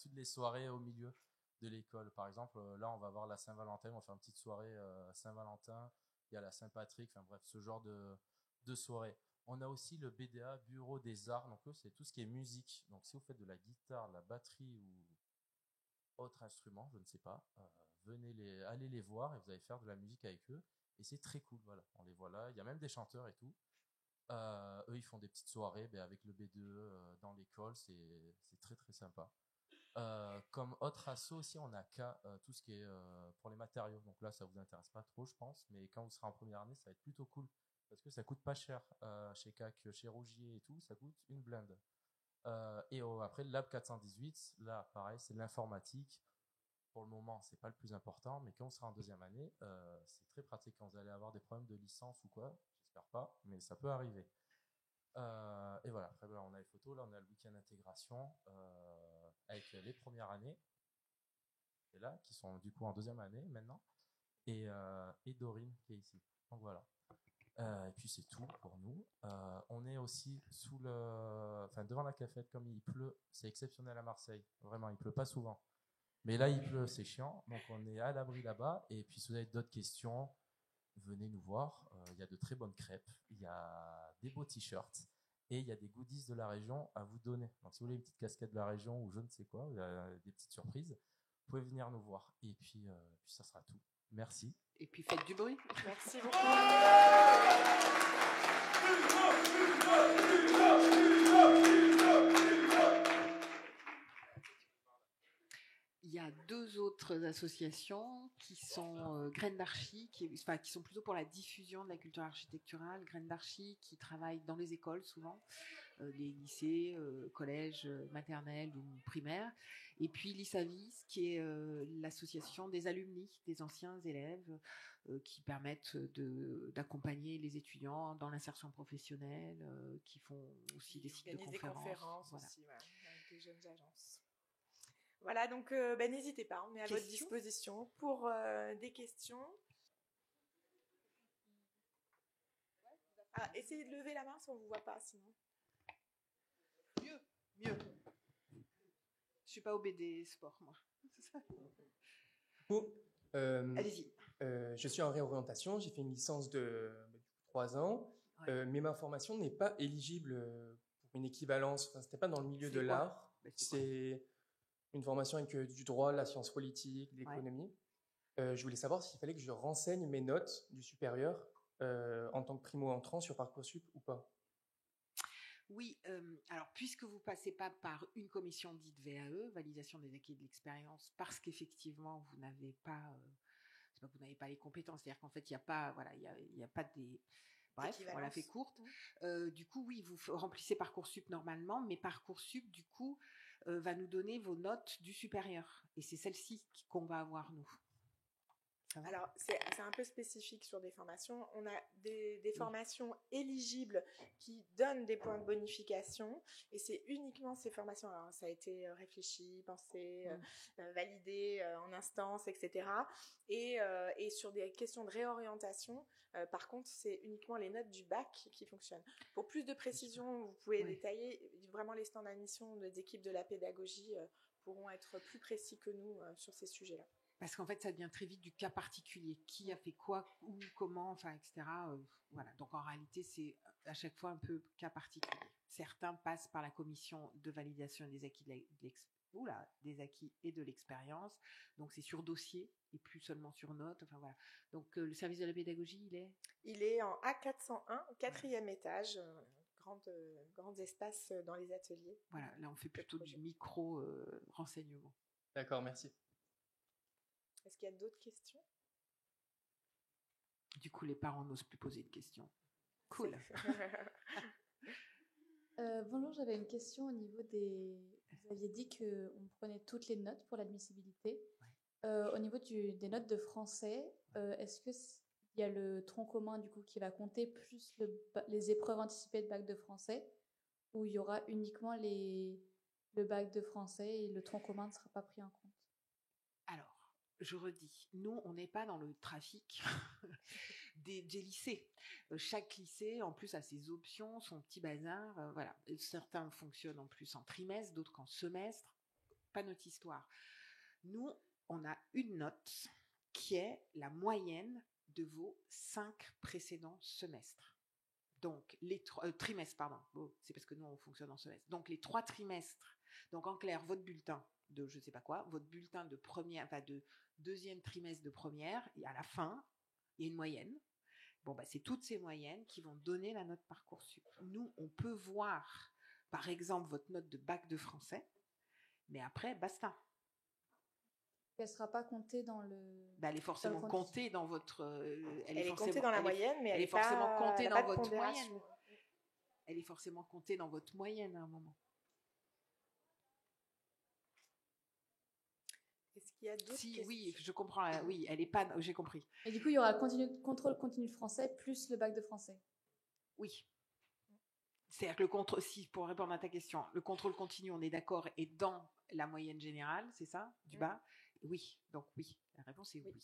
S7: toutes les soirées au milieu de l'école. Par exemple, là, on va voir la Saint-Valentin, on va faire une petite soirée Saint-Valentin, il y a la Saint-Patrick, enfin bref, ce genre de soirée. On a aussi le BDA, Bureau des Arts, donc eux, c'est tout ce qui est musique. Donc si vous faites de la guitare, la batterie ou autre instrument, je ne sais pas, allez les voir et vous allez faire de la musique avec eux. Et c'est très cool, voilà, on les voit là, il y a même des chanteurs et tout. Eux, ils font des petites soirées avec le B2 dans l'école, c'est très très sympa. Comme autre asso aussi, on a tout ce qui est pour les matériaux. Donc là, ça vous intéresse pas trop, je pense, mais quand vous serez en première année, ça va être plutôt cool parce que ça coûte pas cher chez CAC, chez Rougier et tout, ça coûte une blinde. Après, le Lab 418, là, pareil, c'est de l'informatique. Pour le moment, c'est pas le plus important, mais quand on sera en deuxième année, c'est très pratique quand vous allez avoir des problèmes de licence ou quoi. J'espère pas, mais ça peut arriver. Et voilà, après on a les photos, là on a le week-end d'intégration avec les premières années, et là, qui sont du coup en deuxième année maintenant, et Dorine qui est ici. Donc voilà. Et puis c'est tout pour nous. On est aussi devant la cafette, comme il pleut, c'est exceptionnel à Marseille. Vraiment, il pleut pas souvent. Mais là, il pleut, c'est chiant. Donc on est à l'abri là-bas. Et puis si vous avez d'autres questions, venez nous voir. Il y a de très bonnes crêpes, il y a des beaux t-shirts et il y a des goodies de la région à vous donner. Donc si vous voulez une petite casquette de la région ou je ne sais quoi, des petites surprises, vous pouvez venir nous voir. Et puis ça sera tout. Merci.
S1: Et puis faites du bruit.
S4: Merci beaucoup.
S1: Il y a 2 autres associations qui sont Graines d'Archi, qui sont plutôt pour la diffusion de la culture architecturale. Graines d'Archi qui travaillent dans les écoles souvent, les lycées, collèges, maternelles ou primaires. Et puis l'ISAVIS qui est l'association des alumni, des anciens élèves, qui permettent d'accompagner les étudiants dans l'insertion professionnelle, qui font aussi des cycles de conférences.
S4: Voilà. Aussi, voilà, avec des jeunes agences. Voilà, donc n'hésitez pas, on est à votre disposition pour des questions. Essayez de lever la main si on ne vous voit pas, sinon.
S1: Mieux. Je suis pas au BD sport, moi. Allez-y.
S8: Je suis en réorientation, j'ai fait une licence de 3 ans, mais ma formation n'est pas éligible pour une équivalence. Enfin, c'était pas dans le milieu de l'art. C'est une formation avec du droit, la science politique, l'économie. Je voulais savoir s'il fallait que je renseigne mes notes du supérieur en tant que primo-entrant sur Parcoursup ou pas.
S1: Oui, alors puisque vous passez pas par une commission dite VAE, validation des acquis de l'expérience, parce qu'effectivement vous n'avez pas, c'est pas que vous n'avez pas les compétences, c'est-à-dire qu'en fait il n'y a pas, voilà, il y a pas des, bref, on l'a fait courte. Du coup, oui, vous remplissez Parcoursup normalement, mais Parcoursup du coup va nous donner vos notes du supérieur, et c'est celles-ci qu'on va avoir nous.
S4: Alors, c'est un peu spécifique sur des formations. On a des formations éligibles qui donnent des points de bonification et c'est uniquement ces formations. Alors, ça a été réfléchi, pensé, validé en instance, etc. Et sur des questions de réorientation, par contre, c'est uniquement les notes du bac qui fonctionnent. Pour plus de précision, vous pouvez détailler. Vraiment, les stands d'admission des équipes de la pédagogie pourront être plus précis que nous sur ces sujets-là.
S1: Parce qu'en fait, ça devient très vite du cas particulier. Qui a fait quoi, où, comment, enfin, etc. Voilà. Donc, en réalité, c'est à chaque fois un peu cas particulier. Certains passent par la commission de validation des acquis des acquis et de l'expérience. Donc, c'est sur dossier et plus seulement sur note. Enfin, voilà. Donc, le service de la pédagogie,
S4: il est en A401, au 4e étage. Grands espaces dans les ateliers.
S1: Voilà. Là, on fait plutôt du micro-renseignement.
S8: D'accord, merci.
S4: Est-ce qu'il y a d'autres questions?
S1: Du coup, les parents n'osent plus poser de questions. Cool.
S9: Bonjour, j'avais une question au niveau des... Vous aviez dit qu'on prenait toutes les notes pour l'admissibilité. Au niveau des notes de français, est-ce qu'il y a le tronc commun du coup qui va compter plus les épreuves anticipées de bac de français, ou il y aura uniquement le bac de français et le tronc commun ne sera pas pris en compte?
S1: Alors, je redis, nous, on n'est pas dans le trafic des lycées. Chaque lycée, en plus, a ses options, son petit bazar. Voilà. Certains fonctionnent en plus en trimestre, d'autres qu'en semestre. Pas notre histoire. Nous, on a une note qui est la moyenne de vos 5 précédents semestres. Donc, trimestres, pardon. Oh, c'est parce que nous, on fonctionne en semestre. Donc, les 3 trimestres. Donc, en clair, votre bulletin de je sais pas quoi, votre bulletin de deuxième trimestre de première, et à la fin, il y a une moyenne Bon, c'est toutes ces moyennes qui vont donner la note Parcoursup. Nous, on peut voir, par exemple, votre note de bac de français, mais après, basta.
S9: Elle ne sera pas comptée dans le...
S1: elle est forcément comptée dans votre...
S4: elle est comptée dans la moyenne, mais elle est
S1: forcément comptée dans votre
S4: moyenne.
S1: Elle est forcément comptée dans votre moyenne à un moment.
S4: Est-ce qu'il y a d'autres questions?
S1: Oui, je comprends. Oui, elle est pas... J'ai compris.
S9: Et du coup, il y aura contrôle continu de français plus le bac de français.
S1: Oui. C'est-à-dire que pour répondre à ta question, le contrôle continu, on est d'accord, est dans la moyenne générale, c'est ça, du bas? Oui, donc oui. La réponse est oui.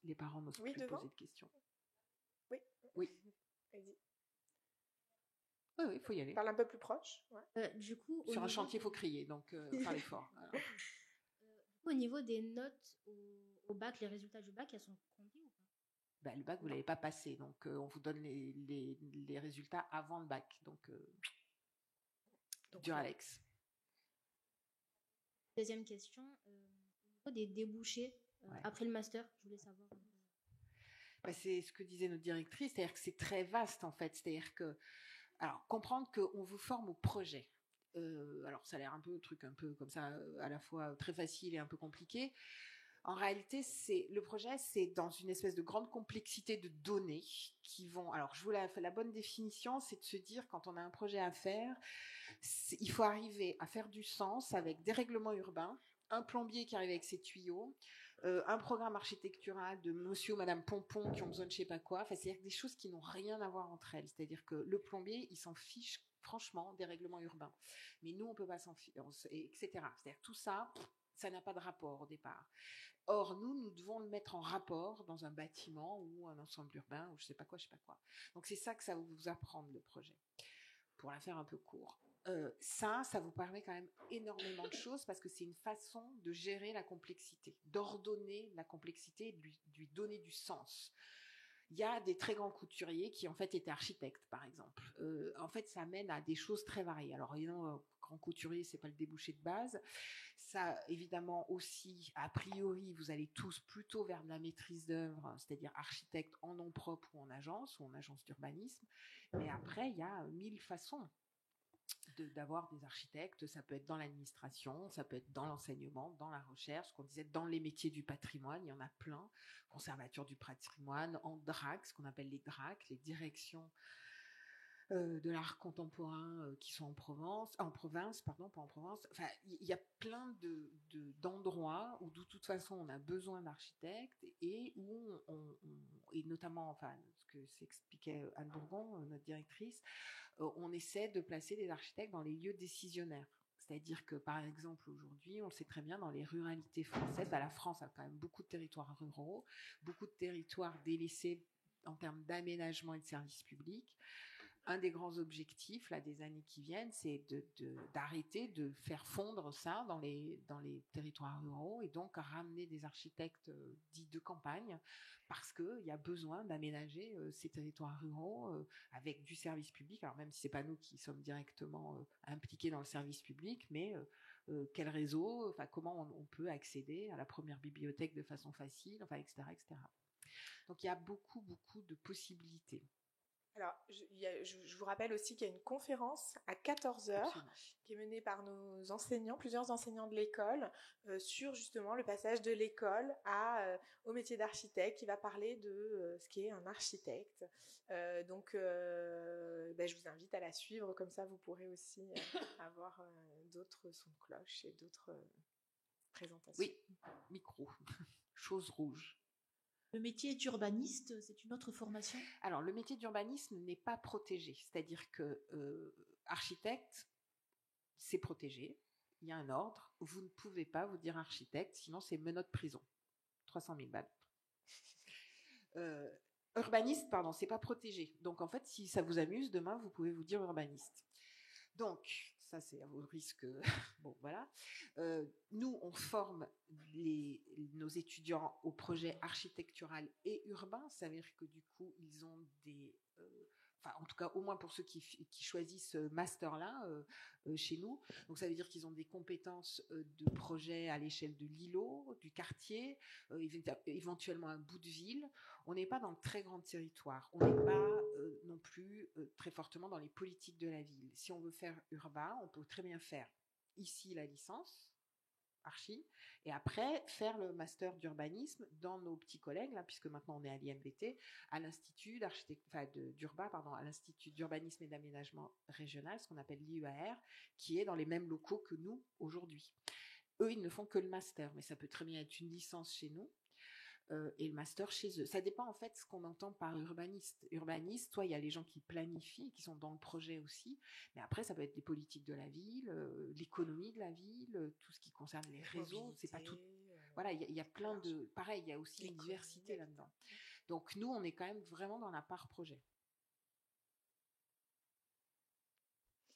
S1: Les parents n'osent plus poser de questions.
S4: Oui.
S1: Oui.
S4: Vas-y.
S1: Oui, il faut y aller.
S4: Parle un peu plus proche.
S10: Ouais. Du coup,
S1: sur un chantier, il faut crier, donc parlez fort.
S10: Au niveau des notes au bac, les résultats du bac, elles sont comptées ou pas?
S1: Le bac, vous ne l'avez pas passé, donc on vous donne les résultats avant le bac. Donc dur Alex.
S10: Deuxième question, au niveau des débouchés après le master, je voulais savoir.
S1: C'est ce que disait notre directrice, c'est-à-dire que c'est très vaste en fait, c'est-à-dire que, alors comprendre qu'on vous forme au projet. Alors ça a l'air un peu comme ça, à la fois très facile et un peu compliqué. En réalité, le projet, c'est dans une espèce de grande complexité de données qui vont... Alors, je vous la bonne définition, c'est de se dire, quand on a un projet à faire, il faut arriver à faire du sens avec des règlements urbains, un plombier qui arrive avec ses tuyaux, un programme architectural de monsieur ou madame Pompon qui ont besoin de je sais pas quoi. Enfin, c'est-à-dire des choses qui n'ont rien à voir entre elles. C'est-à-dire que le plombier, il s'en fiche franchement des règlements urbains. Mais nous, on peut pas s'en ficher, etc. C'est-à-dire tout ça, ça n'a pas de rapport au départ. Or, nous devons le mettre en rapport dans un bâtiment ou un ensemble urbain ou je sais pas quoi. Donc, c'est ça que ça va vous apprendre, le projet. Pour la faire un peu court. Ça vous permet quand même énormément de choses parce que c'est une façon de gérer la complexité, d'ordonner la complexité et de lui donner du sens. Il y a des très grands couturiers qui, en fait, étaient architectes, par exemple. En fait, ça mène à des choses très variées. Alors, évidemment, grand couturier, c'est pas le débouché de base. Ça, évidemment, aussi, a priori, vous allez tous plutôt vers de la maîtrise d'œuvre, c'est-à-dire architecte en nom propre ou en agence d'urbanisme. Mais après, il y a 1000 façons d'avoir des architectes. Ça peut être dans l'administration, ça peut être dans l'enseignement, dans la recherche, ce qu'on disait dans les métiers du patrimoine, il y en a plein. Conservature du patrimoine, en DRAC, ce qu'on appelle les DRAC, les directions de l'art contemporain qui sont en province, Enfin, il y a plein d'endroits où de toute façon on a besoin d'architectes et où et notamment, enfin, ce que s'expliquait Anne Bourgon, notre directrice, on essaie de placer des architectes dans les lieux décisionnaires. C'est-à-dire que, par exemple, aujourd'hui, on le sait très bien, dans les ruralités françaises, la France a quand même beaucoup de territoires ruraux, beaucoup de territoires délaissés en termes d'aménagement et de services publics. Un des grands objectifs là, des années qui viennent, c'est d'arrêter de faire fondre ça dans les territoires ruraux et donc ramener des architectes dits de campagne parce qu'il y a besoin d'aménager ces territoires ruraux avec du service public. Alors même si ce n'est pas nous qui sommes directement impliqués dans le service public, mais quel réseau, enfin, comment on peut accéder à la première bibliothèque de façon facile, enfin, etc., etc. Donc il y a beaucoup de possibilités.
S4: Alors, je vous rappelle aussi qu'il y a une conférence à 14h qui est menée par nos enseignants, plusieurs enseignants de l'école, sur justement le passage de l'école au métier d'architecte, qui va parler de ce qu'est un architecte. Donc, je vous invite à la suivre, comme ça vous pourrez aussi avoir d'autres sons de cloche et d'autres présentations.
S1: Oui, micro, chose rouge.
S10: Le métier d'urbaniste, c'est une autre formation?
S1: Alors, le métier d'urbanisme n'est pas protégé. C'est-à-dire que architecte, c'est protégé. Il y a un ordre. Vous ne pouvez pas vous dire architecte, sinon c'est menottes prison. 300 000 balles. Urbaniste, pardon, c'est pas protégé. Donc, en fait, si ça vous amuse, demain, vous pouvez vous dire urbaniste. Donc, ça, c'est à vos risques. Bon, voilà. Nous, on forme nos étudiants au projet architectural et urbain. Ça veut dire que du coup, ils ont des enfin en tout cas au moins pour ceux qui choisissent ce master-là chez nous. Donc ça veut dire qu'ils ont des compétences de projet à l'échelle de l'îlot, du quartier, éventuellement un bout de ville. On n'est pas dans le très grand territoire. On n'est pas non plus très fortement dans les politiques de la ville. Si on veut faire urbain, on peut très bien faire ici la licence archi, et après faire le master d'urbanisme dans nos petits collègues, là, puisque maintenant on est à l'IMBT, à l'Institut à l'Institut d'urbanisme et d'aménagement régional, ce qu'on appelle l'IUAR, qui est dans les mêmes locaux que nous aujourd'hui. Eux, ils ne font que le master, mais ça peut très bien être une licence chez nous, et le master chez eux. Ça dépend en fait ce qu'on entend par urbaniste. Urbaniste, soit il y a les gens qui planifient, qui sont dans le projet aussi, mais après ça peut être les politiques de la ville, l'économie de la ville, tout ce qui concerne les réseaux, c'est pas tout. Voilà, il y a plein de... Pareil, il y a aussi une diversité là-dedans. Donc nous, on est quand même vraiment dans la part projet.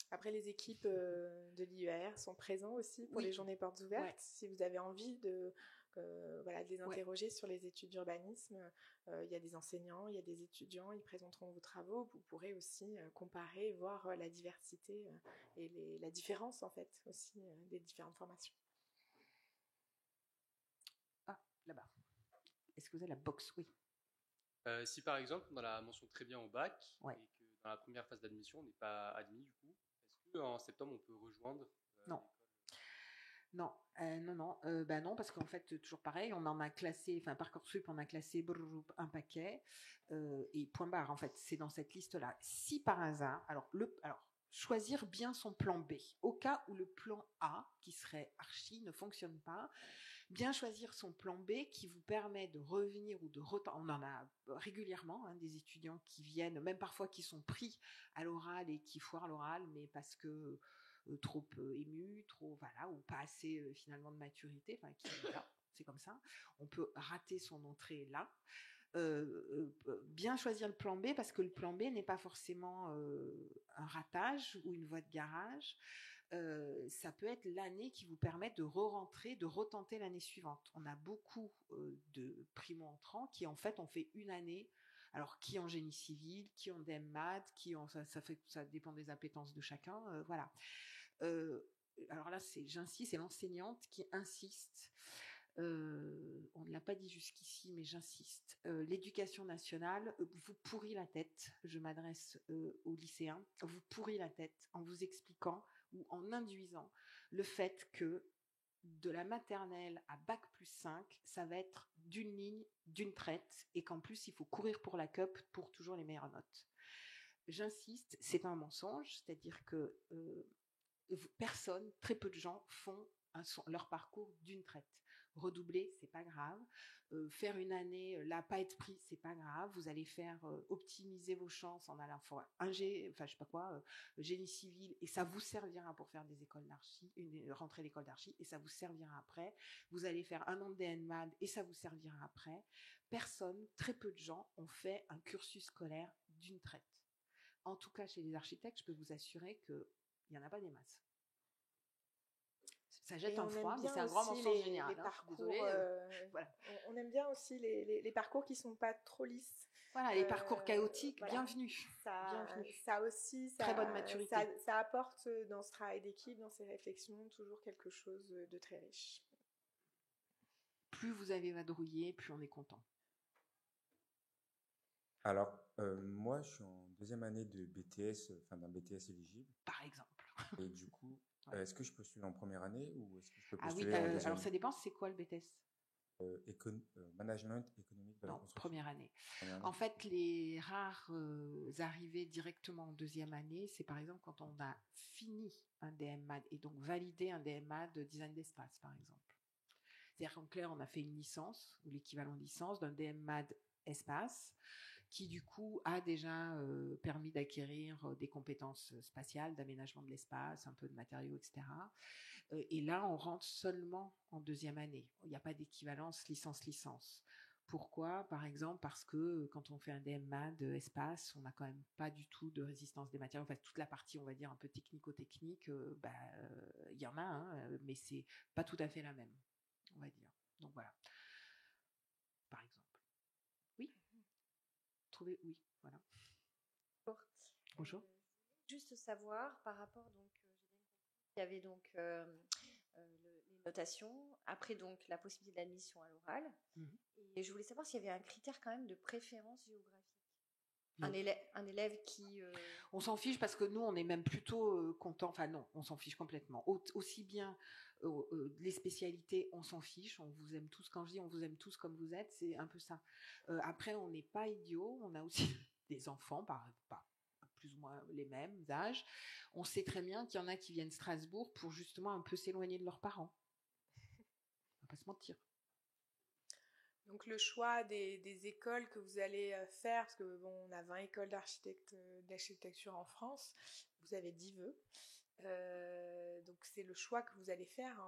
S4: Après, les équipes de l'IUAR sont présents aussi pour les journées portes ouvertes. Si vous avez envie de les interroger sur les études d'urbanisme, il y a des enseignants, il y a des étudiants, ils présenteront vos travaux. Vous pourrez aussi comparer, voir la diversité et la différence en fait aussi des différentes formations.
S1: Ah, là-bas. Est-ce que vous avez la box? Oui.
S11: Si par exemple, dans la mention très bien au bac, et que dans la première phase d'admission, on n'est pas admis du coup, est-ce qu'en septembre, on peut rejoindre
S1: Non. Non, non, parce qu'en fait, toujours pareil, on en a classé, enfin, Parcoursup, on a classé un paquet, et point barre, en fait, c'est dans cette liste-là. Si par hasard, alors, choisir bien son plan B, au cas où le plan A, qui serait archi, ne fonctionne pas, bien choisir son plan B qui vous permet de revenir ou de on en a régulièrement des étudiants qui viennent, même parfois qui sont pris à l'oral et qui foirent l'oral, mais parce que trop ému, ou pas assez finalement de maturité, voilà, c'est comme ça. On peut rater son entrée là. Bien choisir le plan B parce que le plan B n'est pas forcément un ratage ou une voie de garage. Ça peut être l'année qui vous permet de re-rentrer, de retenter l'année suivante. On a beaucoup de primo-entrants qui en fait ont fait une année. Alors, qui en génie civil, qui en DMMAD, ça dépend des appétences de chacun, voilà. Alors là, j'insiste, c'est l'enseignante qui insiste. On ne l'a pas dit jusqu'ici, mais j'insiste. L'éducation nationale vous pourrit la tête. Je m'adresse aux lycéens. Vous pourrit la tête en vous expliquant ou en induisant le fait que de la maternelle à bac plus 5, ça va être d'une ligne, d'une traite, et qu'en plus, il faut courir pour la cup pour toujours les meilleures notes. J'insiste, c'est un mensonge, c'est-à-dire que très peu de gens font leur parcours d'une traite. Redoubler, c'est pas grave. Faire une année, là, pas être pris, c'est pas grave. Vous allez faire optimiser vos chances en allant génie civil, et ça vous servira pour faire des écoles d'archi, une rentrée d'école d'archi, et ça vous servira après. Vous allez faire un an de DNMAD, et ça vous servira après. Très peu de gens ont fait un cursus scolaire d'une traite. En tout cas, chez les architectes, je peux vous assurer qu'il n'y en a pas des masses. Ça jette un froid, mais c'est un grand mensonge général. Désolée. Voilà.
S4: On aime bien aussi les parcours qui ne sont pas trop lisses.
S1: Voilà, les parcours chaotiques, voilà. Bienvenue.
S4: Ça aussi,
S1: très bonne maturité.
S4: Ça apporte dans ce travail d'équipe, dans ces réflexions, toujours quelque chose de très riche.
S1: Plus vous avez vadrouillé, plus on est content.
S12: Alors, moi, je suis en deuxième année de BTS, d'un BTS éligible.
S1: Par exemple.
S12: Et du coup, est-ce que je postule en première année ou est-ce que je peux postuler en deuxième?
S1: Alors ça dépend, c'est quoi le BTS?
S12: Management économique de la construction.
S1: Première année. En fait, les rares arrivées directement en deuxième année, c'est par exemple quand on a fini un DMMAD et donc validé un DMMAD de design d'espace, par exemple. C'est-à-dire qu'en clair, on a fait une licence ou l'équivalent de licence d'un DMMAD espace, qui du coup a déjà permis d'acquérir des compétences spatiales, d'aménagement de l'espace, un peu de matériaux, etc. Et là, on rentre seulement en deuxième année. Il n'y a pas d'équivalence licence-licence. Pourquoi? Par exemple, parce que quand on fait un DMMAD espace, on n'a quand même pas du tout de résistance des matériaux. Enfin, toute la partie, on va dire, un peu technico-technique, y en a, mais c'est pas tout à fait la même, on va dire. Donc voilà. Par exemple. Oui. Oui, voilà. Bonjour.
S13: Juste savoir par rapport, donc, il y avait donc les notations, après donc la possibilité d'admission à l'oral, et je voulais savoir s'il y avait un critère quand même de préférence géographique. Un élève qui...
S1: On s'en fiche parce que nous, on est même plutôt content. Enfin non, on s'en fiche complètement. Aussi bien les spécialités, on s'en fiche. On vous aime tous. Quand je dis on vous aime tous comme vous êtes, c'est un peu ça. Après, on n'est pas idiots. On a aussi des enfants, pas plus ou moins les mêmes âges. On sait très bien qu'il y en a qui viennent Strasbourg pour justement un peu s'éloigner de leurs parents. On va pas se mentir.
S4: Donc le choix des écoles que vous allez faire, parce que bon, on a 20 écoles d'architecture en France, vous avez 10 vœux. Donc c'est le choix que vous allez faire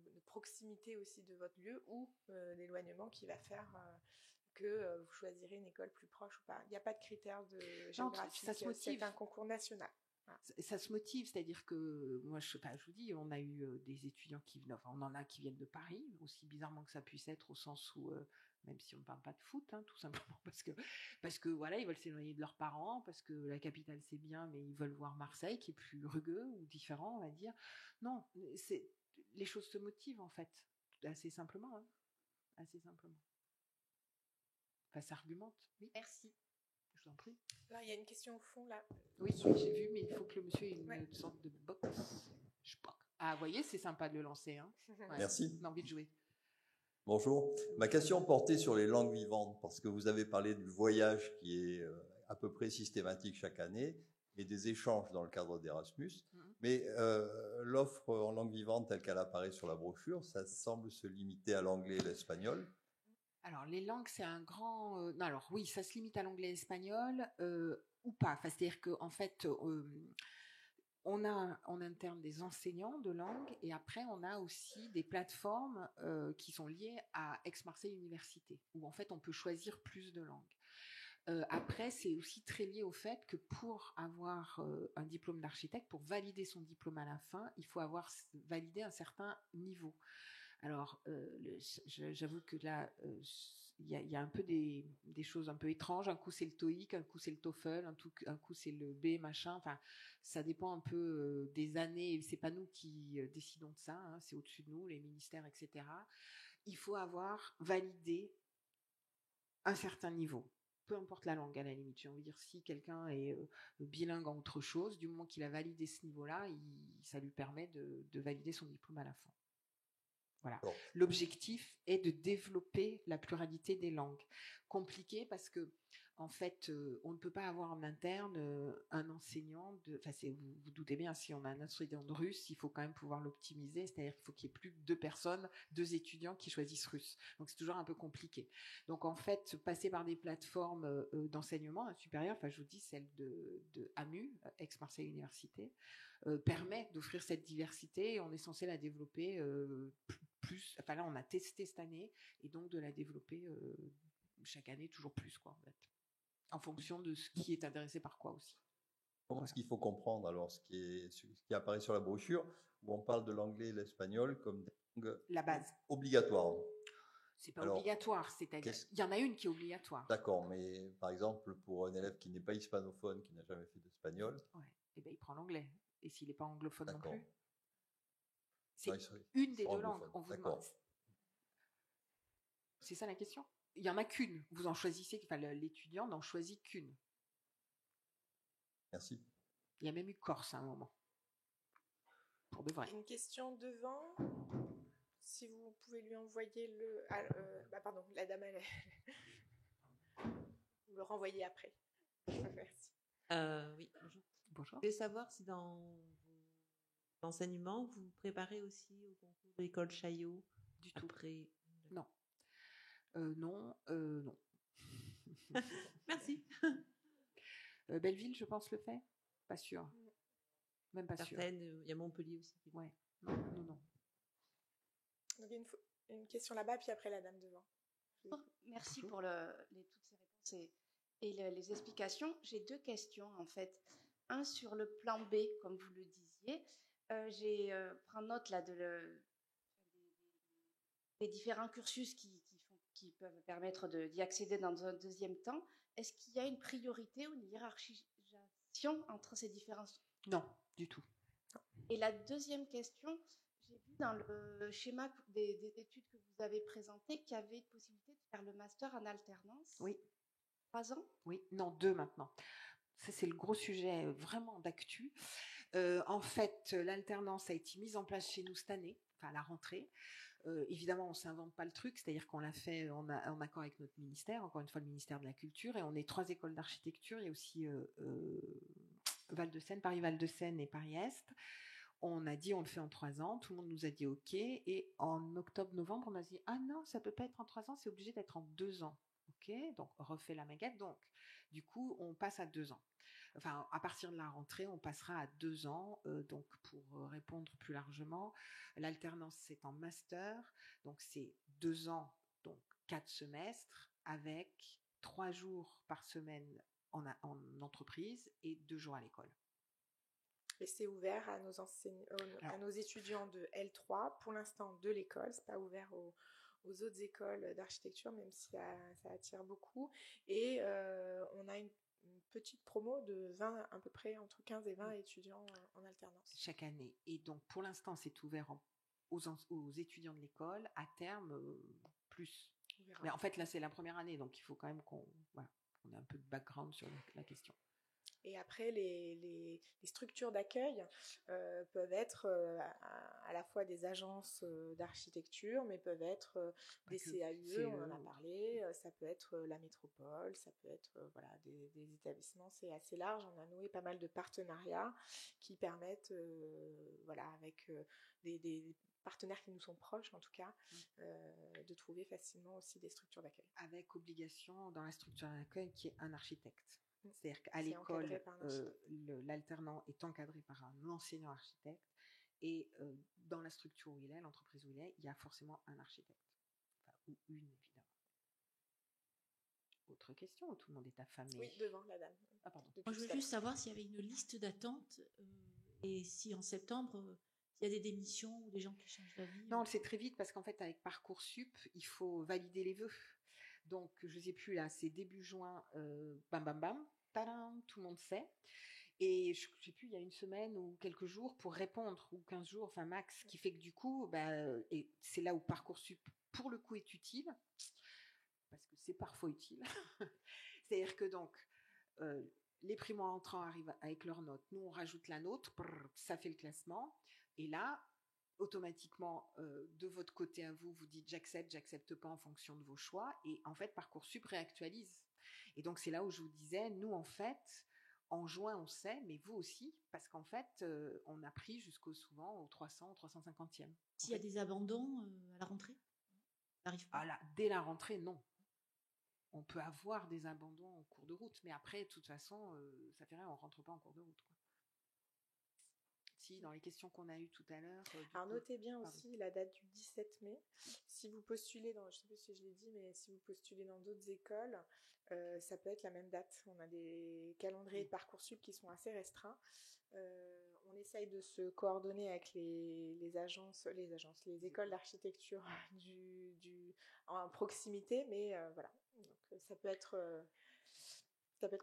S4: de proximité aussi de votre lieu ou d'éloignement qui va faire que vous choisirez une école plus proche ou pas. Il n'y a pas de critères géographiques, c'est un concours national. Voilà.
S1: Ça se motive, c'est-à-dire que moi, je vous dis, on a eu des étudiants on en a qui viennent de Paris, aussi bizarrement que ça puisse être, au sens où, même si on ne parle pas de foot, hein, tout simplement parce que voilà, ils veulent s'éloigner de leurs parents, parce que la capitale c'est bien, mais ils veulent voir Marseille qui est plus rugueux ou différent, on va dire. Non, les choses se motivent en fait, assez simplement, hein, assez simplement. Enfin, ça argumente. Oui.
S13: Merci.
S1: Je vous en prie.
S4: Alors, il y a une question au fond, là.
S1: Oui, j'ai vu, mais il faut que le monsieur ait une sorte de box. Ah, vous voyez, c'est sympa de le lancer. Hein. Ouais,
S14: merci.
S1: On a envie de jouer.
S14: Bonjour. Ma question portait sur les langues vivantes, parce que vous avez parlé du voyage qui est à peu près systématique chaque année, et des échanges dans le cadre d'Erasmus. Mais l'offre en langue vivante telle qu'elle apparaît sur la brochure, ça semble se limiter à l'anglais et l'espagnol.
S1: Alors, les langues, c'est un grand... non, alors, oui, ça se limite à l'anglais et l'espagnol ou pas. Enfin, c'est-à-dire qu'en fait, on a en interne des enseignants de langue et après, on a aussi des plateformes qui sont liées à Aix-Marseille Université, où en fait, on peut choisir plus de langues. Après, c'est aussi très lié au fait que pour avoir un diplôme d'architecte, pour valider son diplôme à la fin, il faut avoir validé un certain niveau. Alors, j'avoue que là, il y a un peu des choses un peu étranges. Un coup, c'est le TOEIC, un coup, c'est le TOEFL, un coup, c'est le B, machin. Enfin, ça dépend un peu des années. C'est pas nous qui décidons de ça. Hein, c'est au-dessus de nous, les ministères, etc. Il faut avoir validé un certain niveau. Peu importe la langue, à la limite. J'ai envie de dire, si quelqu'un est bilingue en autre chose, du moment qu'il a validé ce niveau-là, ça lui permet de valider son diplôme à la fin. Voilà. L'objectif est de développer la pluralité des langues. Compliqué parce que, en fait, on ne peut pas avoir en interne un enseignant enfin, vous doutez bien, si on a un enseignant de russe, il faut quand même pouvoir l'optimiser, c'est-à-dire qu'il faut qu'il y ait plus que deux étudiants qui choisissent russe. Donc, c'est toujours un peu compliqué. Donc, en fait, passer par des plateformes d'enseignement supérieur, enfin, je vous dis, celle de AMU, Aix-Marseille Université, permet d'offrir cette diversité et on est censé la développer plus. Enfin là, on a testé cette année et donc de la développer chaque année toujours plus, quoi, en fait, en fonction de ce qui est intéressé par quoi aussi.
S14: Comment est-ce qu'il faut comprendre alors ce qui apparaît sur la brochure où on parle de l'anglais et l'espagnol comme des langues
S1: la base
S14: obligatoires?
S1: C'est pas obligatoire, c'est-à-dire il y en a une qui est obligatoire.
S14: D'accord, mais par exemple pour un élève qui n'est pas hispanophone, qui n'a jamais fait d'espagnol,
S1: eh ben, il prend l'anglais. Et s'il n'est pas anglophone non plus,
S14: c'est
S1: une des deux langues. On vous demande. C'est ça la question. Il n'y en a qu'une. Vous en choisissez, enfin, l'étudiant n'en choisit qu'une.
S14: Merci.
S1: Il y a même eu Corse à un moment. Pour de vrai.
S4: Une question devant. Si vous pouvez lui envoyer pardon, la dame, vous le renvoyez après. Merci.
S15: Oui, bonjour.
S1: Bonjour.
S15: Je voulais savoir si dans l'enseignement, vous préparez aussi au concours de l'école Chaillot.
S1: Du tout. Non. Non.
S15: Merci.
S1: Belleville, je pense, le fait. Pas sûr. Même pas sûr.
S15: Il y a Montpellier aussi.
S1: Ouais. Non.
S4: Donc, une question là-bas, puis après la dame devant.
S13: Merci pour toutes ces réponses et les explications. J'ai deux questions, en fait. Un sur le plan B, comme vous le disiez. J'ai pris note là des différents cursus qui peuvent permettre d'y accéder dans un deuxième temps. Est-ce qu'il y a une priorité ou une hiérarchisation
S10: distinction entre ces différents...
S1: Non, du tout.
S10: Et la deuxième question, j'ai vu dans le schéma des études que vous avez présenté qu'il y avait une possibilité de faire le master en alternance.
S1: Oui.
S10: 3 ans?
S1: Oui, non, 2 maintenant. Ça, c'est le gros sujet vraiment d'actu. En fait, l'alternance a été mise en place chez nous cette année, enfin à la rentrée. Évidemment, on ne s'invente pas le truc, c'est-à-dire qu'on l'a fait en accord avec notre ministère, encore une fois le ministère de la Culture, et on est 3 écoles d'architecture, il y a aussi Val-de-Seine, Paris-Val-de-Seine et Paris-Est. On a dit on le fait en 3 ans, tout le monde nous a dit ok, et en octobre-novembre, on a dit ah non, ça peut pas être en 3 ans, c'est obligé d'être en 2 ans. Ok, donc on refait la maquette, donc du coup on passe à 2 ans. Enfin, à partir de la rentrée, on passera à 2 ans. Donc, pour répondre plus largement, l'alternance, c'est en master. Donc, c'est 2 ans, donc 4 semestres, avec 3 jours par semaine en entreprise et 2 jours à l'école.
S4: Et c'est ouvert à nos étudiants de L3, pour l'instant de l'école. C'est pas ouvert aux autres écoles d'architecture, même si ça attire beaucoup. Et on a une petite promo de 20, à peu près entre 15 et 20 étudiants en alternance.
S1: Chaque année. Et donc, pour l'instant, c'est ouvert aux étudiants de l'école. À terme, plus. Mais en fait, là, c'est la première année, donc il faut quand même qu'on ait un peu de background sur la question.
S4: Et après, les structures d'accueil peuvent être à la fois des agences d'architecture, mais peuvent être des CAUE, on en a parlé, ça peut être la métropole, ça peut être des établissements, c'est assez large. On a noué pas mal de partenariats qui permettent, avec des partenaires qui nous sont proches en tout cas, de trouver facilement aussi des structures d'accueil.
S1: Avec obligation dans la structure d'accueil qui est un architecte. C'est-à-dire qu'à l'école, l'alternant est encadré par un enseignant architecte et dans la structure où il est, l'entreprise où il y a forcément un architecte. Enfin, ou une, évidemment. Autre question, tout le monde est affamé.
S4: Oui, devant la dame.
S1: Ah, pardon.
S15: Moi, je veux juste savoir s'il y avait une liste d'attente et si en septembre, il y a des démissions ou des gens qui changent d'avis.
S1: Non, on le sait très vite parce qu'en fait, avec Parcoursup, il faut valider les vœux. Donc, je ne sais plus, là, c'est début juin, bam, bam, bam, tadam, tout le monde sait. Et je ne sais plus, il y a une semaine ou quelques jours pour répondre, ou 15 jours, enfin max, qui fait que du coup, et c'est là où Parcoursup, pour le coup, est utile, parce que c'est parfois utile. C'est-à-dire que donc, les primo-entrants arrivent avec leurs notes, nous, on rajoute la nôtre, ça fait le classement, et là, automatiquement, de votre côté à vous, vous dites j'accepte pas en fonction de vos choix. Et en fait, Parcoursup réactualise. Et donc, c'est là où je vous disais, nous, en fait, en juin, on sait, mais vous aussi, parce qu'en fait, on a pris souvent au 300, au 350e.
S15: S'il y a des abandons à la rentrée, ça n'arrive pas.
S1: Dès la rentrée, non. On peut avoir des abandons en cours de route, mais après, de toute façon, ça fait rien, on rentre pas en cours de route, quoi. Dans les questions qu'on a eues tout à l'heure.
S4: Alors notez bien aussi la date du 17 mai. Si vous postulez je ne sais plus si je l'ai dit, mais si vous postulez dans d'autres écoles, ça peut être la même date. On a des calendriers de Parcoursup qui sont assez restreints. On essaye de se coordonner avec les écoles d'architecture en proximité, mais voilà. Donc, ça peut être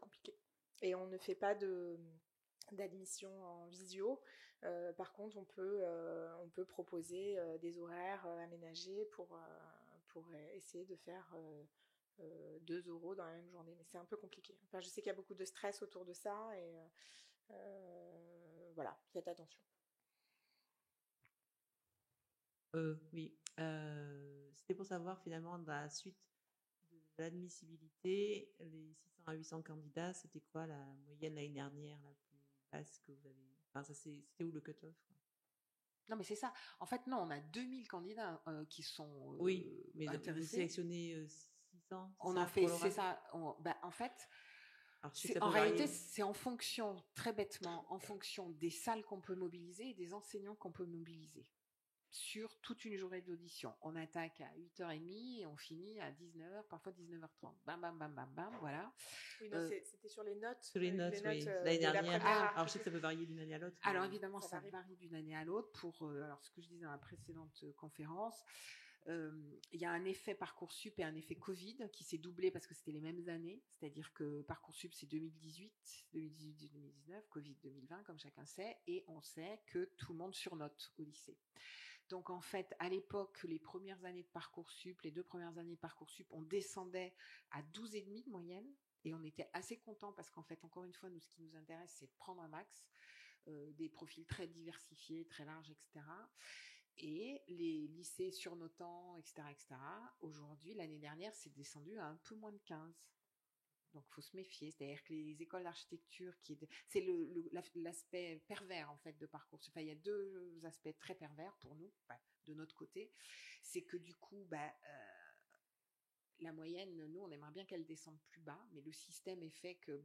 S4: compliqué. Et on ne fait pas d'admission en visio. Par contre, on peut proposer des horaires aménagés pour essayer de faire 2 € dans la même journée. Mais c'est un peu compliqué. Enfin, je sais qu'il y a beaucoup de stress autour de ça et voilà, faites attention.
S15: Oui, c'était pour savoir finalement dans la suite de l'admissibilité, les 600 à 800 candidats, c'était quoi la moyenne l'année dernière, la plus basse que vous avez? Enfin, c'était où le cut-off?
S1: Non, mais c'est ça. En fait, non, on a 2000 candidats qui sont
S15: mais
S1: intéressés.
S15: Vous sélectionnez 600?
S1: On en fait, c'est ça. En fait, en réalité, c'est en fonction, très bêtement, en fonction des salles qu'on peut mobiliser et des enseignants qu'on peut mobiliser sur toute une journée d'audition. On attaque à 8h30 et on finit à 19h, parfois 19h30. Bam, bam, bam, bam, bam, voilà.
S4: Oui, non, c'était sur les notes.
S15: Sur les notes, oui. L'année dernière. Alors, je sais que ça peut varier d'une année à l'autre.
S1: Alors, évidemment, ça varie d'une année à l'autre. Alors, ce que je disais dans la précédente conférence, Il y a un effet Parcoursup et un effet Covid qui s'est doublé parce que c'était les mêmes années. C'est-à-dire que Parcoursup, c'est 2018-2019, Covid 2020, comme chacun sait. Et on sait que tout le monde surnote au lycée. Donc, en fait, à l'époque, les premières années de Parcoursup, les 2 premières années de Parcoursup, on descendait à 12,5 de moyenne. Et on était assez contents parce qu'en fait, encore une fois, nous, ce qui nous intéresse, c'est de prendre un max, des profils très diversifiés, très larges, etc. Et les lycées surnotants, etc., etc., aujourd'hui, l'année dernière, c'est descendu à un peu moins de 15. Donc, il faut se méfier. C'est-à-dire que les écoles d'architecture, c'est l'aspect pervers, en fait, de Parcoursup. Enfin, il y a 2 aspects très pervers pour nous, de notre côté. C'est que du coup, la moyenne, nous, on aimerait bien qu'elle descende plus bas, mais le système est fait que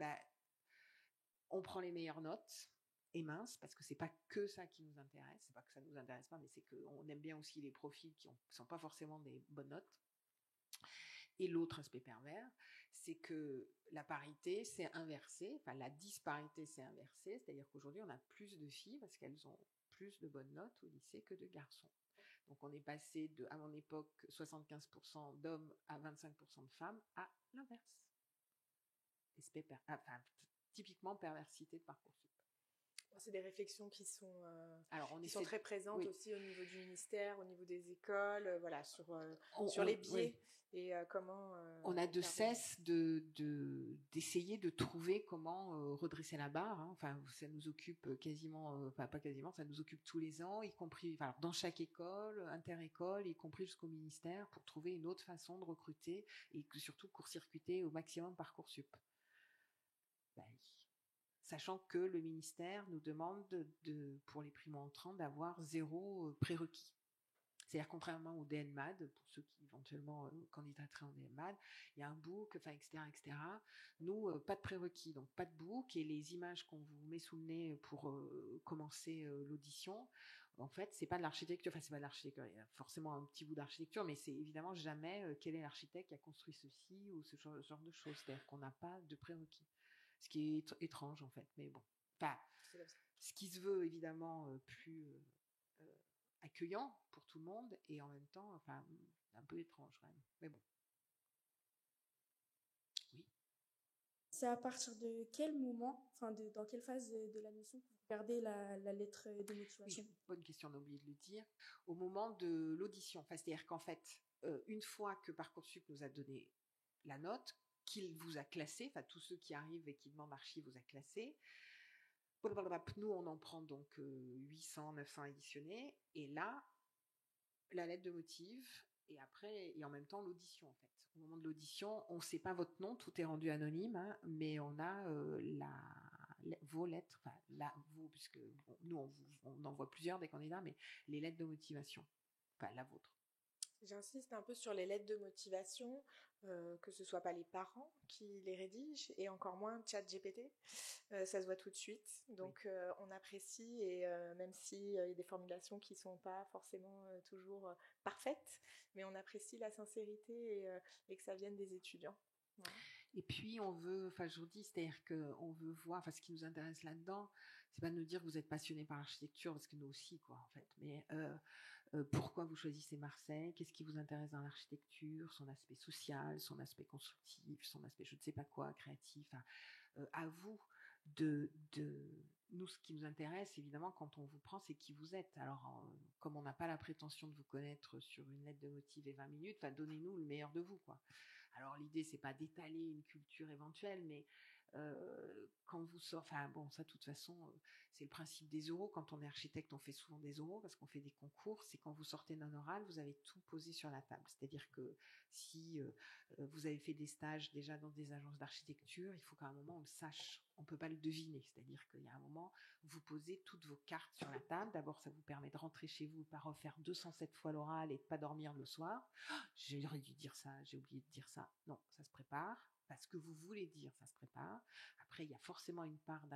S1: on prend les meilleures notes et minces, parce que c'est pas que ça qui nous intéresse. C'est pas que ça nous intéresse pas, mais c'est qu'on aime bien aussi les profils qui sont pas forcément des bonnes notes. Et l'autre aspect pervers, c'est que la parité s'est inversée, enfin la disparité s'est inversée, c'est-à-dire qu'aujourd'hui, on a plus de filles parce qu'elles ont plus de bonnes notes au lycée que de garçons. Donc, on est passé de, à mon époque, 75% d'hommes à 25% de femmes, à l'inverse. Typiquement perversité de Parcoursup.
S4: C'est des réflexions qui sont très présentes aussi au niveau du ministère, au niveau des écoles, voilà, sur les biais et comment.
S1: On a de cesse d'essayer de trouver comment redresser la barre. Hein. Enfin, ça nous occupe quasiment, pas quasiment, ça nous occupe tous les ans, y compris dans chaque école, inter-école, y compris jusqu'au ministère, pour trouver une autre façon de recruter et surtout court-circuiter au maximum Parcoursup. Sachant que le ministère nous demande pour les primo-entrants d'avoir 0 prérequis. C'est-à-dire, contrairement au DNMAD, pour ceux qui éventuellement candidateraient en DNMAD, il y a un book, etc., etc. Nous, pas de prérequis, donc pas de book, et les images qu'on vous met sous le nez pour commencer l'audition, en fait, c'est pas de l'architecture, c'est pas de l'architecture, il y a forcément un petit bout d'architecture, mais c'est évidemment jamais quel est l'architecte qui a construit ceci ou ce genre de choses. C'est-à-dire qu'on n'a pas de prérequis. Ce qui est étrange, en fait. Mais bon, ce qui se veut, évidemment, plus accueillant pour tout le monde, et en même temps, un peu étrange, quand même. Mais bon. Oui.
S16: C'est à partir de quel moment, dans quelle phase de l'admission que vous regardez la lettre de motivation?
S1: Oui, bonne question, on a oublié de le dire. Au moment de l'audition, c'est-à-dire qu'en fait, une fois que Parcoursup nous a donné la note, qu'il vous a classé, tous ceux qui arrivent et qui demandent archi vous a classé. Nous, on en prend donc 800, 900 éditionnés, et là, la lettre de motive, et après, et en même temps, l'audition, en fait. Au moment de l'audition, on ne sait pas votre nom, tout est rendu anonyme, hein, mais on a vos lettres, puisque nous, on envoie plusieurs des candidats, mais les lettres de motivation, la vôtre.
S4: J'insiste un peu sur les lettres de motivation, que ce soit pas les parents qui les rédigent, et encore moins ChatGPT. Ça se voit tout de suite. Donc, on apprécie, et même s'il y a des formulations qui sont pas forcément toujours parfaites, mais on apprécie la sincérité et que ça vienne des étudiants. Voilà.
S1: Et puis, on veut, je vous dis, c'est-à-dire qu'on veut voir, ce qui nous intéresse là-dedans, c'est pas de nous dire que vous êtes passionné par l'architecture, parce que nous aussi, quoi, en fait, mais pourquoi vous choisissez Marseille, qu'est-ce qui vous intéresse dans l'architecture, son aspect social, son aspect constructif, son aspect je ne sais pas quoi, créatif, à vous nous, ce qui nous intéresse, évidemment, quand on vous prend, c'est qui vous êtes. Alors, comme on n'a pas la prétention de vous connaître sur une lettre de motive et 20 minutes, donnez-nous le meilleur de vous, quoi. Alors, l'idée, c'est pas d'étaler une culture éventuelle, mais quand vous sortez, ça, de toute façon, c'est le principe des oraux. Quand on est architecte, on fait souvent des oraux parce qu'on fait des concours. C'est quand vous sortez d'un oral, vous avez tout posé sur la table. C'est-à-dire que si vous avez fait des stages déjà dans des agences d'architecture, il faut qu'à un moment on le sache. On peut pas le deviner. C'est-à-dire qu'il y a un moment, vous posez toutes vos cartes sur la table. D'abord, ça vous permet de rentrer chez vous, pas refaire 207 fois l'oral et de pas dormir le soir. J'aurais dû dire ça, j'ai oublié de dire ça. Non, ça se prépare. Parce que vous voulez dire, ça se prépare. Après, il y a forcément une part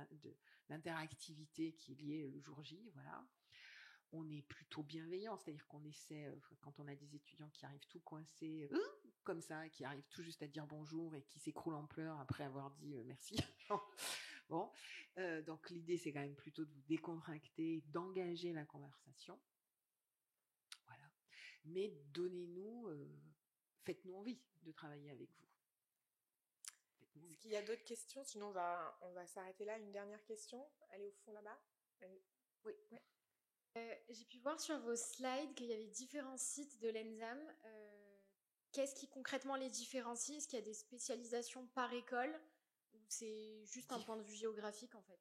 S1: d'interactivité qui est liée le jour J, voilà. On est plutôt bienveillant, c'est-à-dire qu'on essaie, quand on a des étudiants qui arrivent tout coincés, comme ça, qui arrivent tout juste à dire bonjour et qui s'écroulent en pleurs après avoir dit merci. Bon, donc l'idée, c'est quand même plutôt de vous décontracter, d'engager la conversation. Voilà. mais donnez-nous, faites-nous envie de travailler avec vous.
S4: Est-ce qu'il y a d'autres questions? Sinon, on va s'arrêter là. Une dernière question. Allez au fond là-bas.
S10: Oui. Ouais. J'ai pu voir sur vos slides qu'il y avait différents sites de l'ENSAM. Qu'est-ce qui concrètement les différencie? Est-ce qu'il y a des spécialisations par école ou c'est juste un point de vue géographique en fait?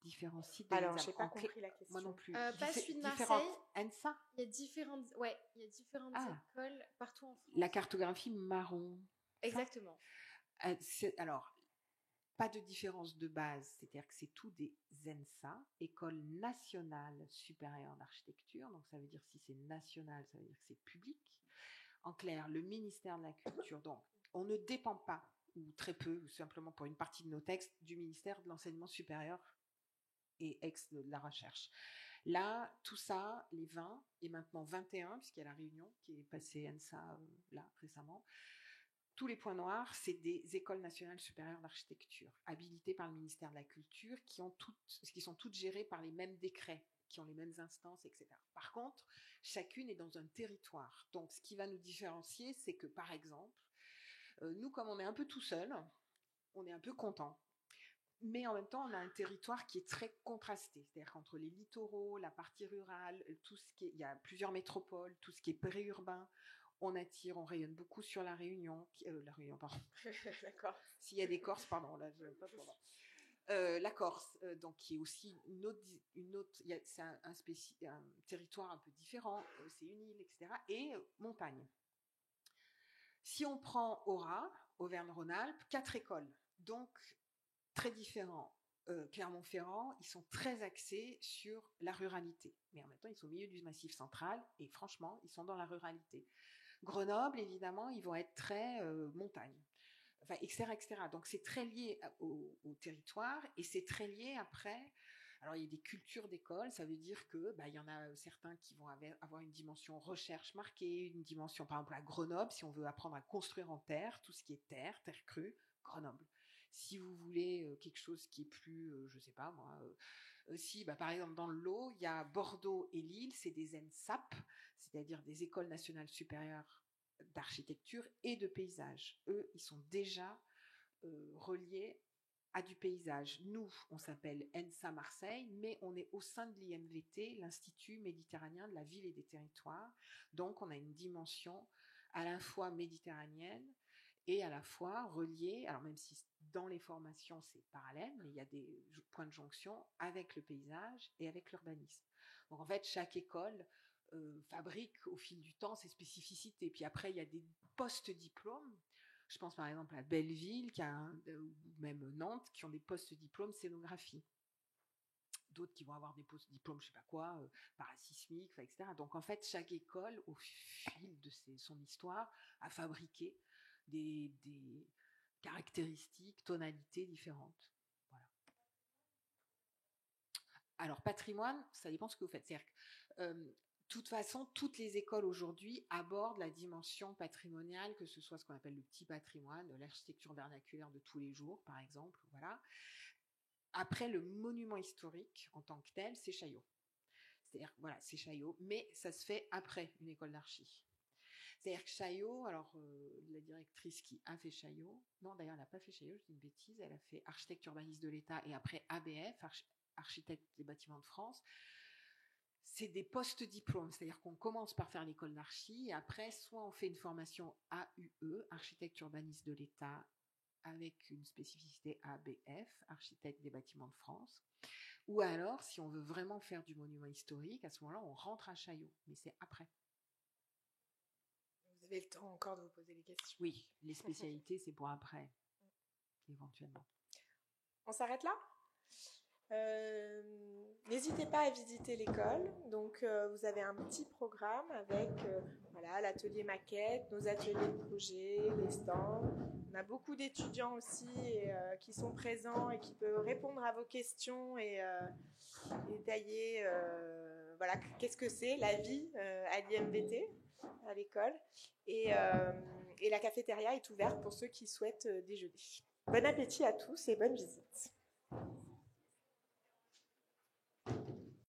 S1: Différents sites
S4: de l'ENSAM. Alors, je n'ai pas compris la question.
S1: Moi non plus.
S10: Pas celui de Marseille.
S1: ENSA?
S10: Il y a différentes écoles partout en France.
S1: La cartographie marron.
S10: Exactement.
S1: Alors, pas de différence de base, c'est-à-dire que c'est tout des ENSA, École nationale supérieure d'architecture, donc ça veut dire si c'est national, ça veut dire que c'est public. En clair, le ministère de la Culture, donc on ne dépend pas, ou très peu, ou simplement pour une partie de nos textes, du ministère de l'Enseignement supérieur et de la Recherche. Là, tout ça, les 20, et maintenant 21, puisqu'il y a la Réunion qui est passée ENSA là récemment, tous les points noirs, c'est des écoles nationales supérieures d'architecture, habilitées par le ministère de la Culture, qui sont toutes gérées par les mêmes décrets, qui ont les mêmes instances, etc. Par contre, chacune est dans un territoire. Donc, ce qui va nous différencier, c'est que, par exemple, nous, comme on est un peu tout seul, on est un peu content. Mais en même temps, on a un territoire qui est très contrasté. C'est-à-dire qu'entre les littoraux, la partie rurale, il y a plusieurs métropoles, tout ce qui est périurbain, on attire, on rayonne beaucoup sur la Réunion. Pardon.
S4: D'accord.
S1: S'il y a des Corses, pardon, là, je pas trop. La Corse, donc qui est aussi une autre, c'est un territoire un peu différent, c'est une île, etc. Et montagne. Si on prend Auvergne-Rhône-Alpes, 4 écoles, donc très différents. Clermont-Ferrand, ils sont très axés sur la ruralité, mais en même temps, ils sont au milieu du Massif central et franchement, ils sont dans la ruralité. Grenoble, évidemment, ils vont être très montagne, enfin, etc., etc. Donc, c'est très lié au territoire et c'est très lié après. Alors, il y a des cultures d'école, ça veut dire que il y en a certains qui vont avoir une dimension recherche marquée, une dimension, par exemple, à Grenoble, si on veut apprendre à construire en terre, tout ce qui est terre crue, Grenoble. Si vous voulez quelque chose qui est plus, je sais pas moi, par exemple dans le lot, il y a Bordeaux et Lille, c'est des ENSAP, c'est-à-dire des écoles nationales supérieures d'architecture et de paysage. Eux, ils sont déjà reliés à du paysage. Nous, on s'appelle ENSA Marseille, mais on est au sein de l'IMVT, l'Institut méditerranéen de la ville et des territoires. Donc, on a une dimension à la fois méditerranéenne et à la fois relié, alors même si dans les formations c'est parallèle, mais il y a des points de jonction avec le paysage et avec l'urbanisme. Donc en fait, chaque école fabrique au fil du temps ses spécificités. Puis après, il y a des post-diplômes. Je pense par exemple à Belleville, ou même Nantes, qui ont des post-diplômes scénographie. D'autres qui vont avoir des post-diplômes, je sais pas quoi, parasismiques, etc. Donc en fait, chaque école, au fil de son histoire, a fabriqué des caractéristiques, tonalités différentes. Voilà. Alors, patrimoine, ça dépend ce que vous faites. C'est-à-dire que, de toute façon, toutes les écoles aujourd'hui abordent la dimension patrimoniale, que ce soit ce qu'on appelle le petit patrimoine, l'architecture vernaculaire de tous les jours, par exemple. Voilà. Après, le monument historique, en tant que tel, c'est Chaillot. C'est-à-dire, voilà, c'est Chaillot, mais ça se fait après une école d'archi. C'est-à-dire que Chaillot, alors la directrice qui a fait Chaillot, non d'ailleurs elle n'a pas fait Chaillot, je dis une bêtise, elle a fait architecte urbaniste de l'État et après ABF, architecte des bâtiments de France. C'est des post-diplômes, c'est-à-dire qu'on commence par faire l'école d'archi et après soit on fait une formation AUE, architecte urbaniste de l'État avec une spécificité ABF, architecte des bâtiments de France, ou alors si on veut vraiment faire du monument historique, à ce moment-là on rentre à Chaillot, mais c'est après.
S4: Vous avez le temps encore de vous poser des questions.
S1: Oui, les spécialités, c'est pour après, éventuellement.
S4: On s'arrête là ? N'hésitez pas à visiter l'école. Donc, vous avez un petit programme avec l'atelier maquette, nos ateliers de projet, les stands. On a beaucoup d'étudiants aussi qui sont présents et qui peuvent répondre à vos questions et détailler qu'est-ce que c'est la vie à l'IMVT, à l'école. Et la cafétéria est ouverte pour ceux qui souhaitent déjeuner. Bon appétit à tous et bonne visite.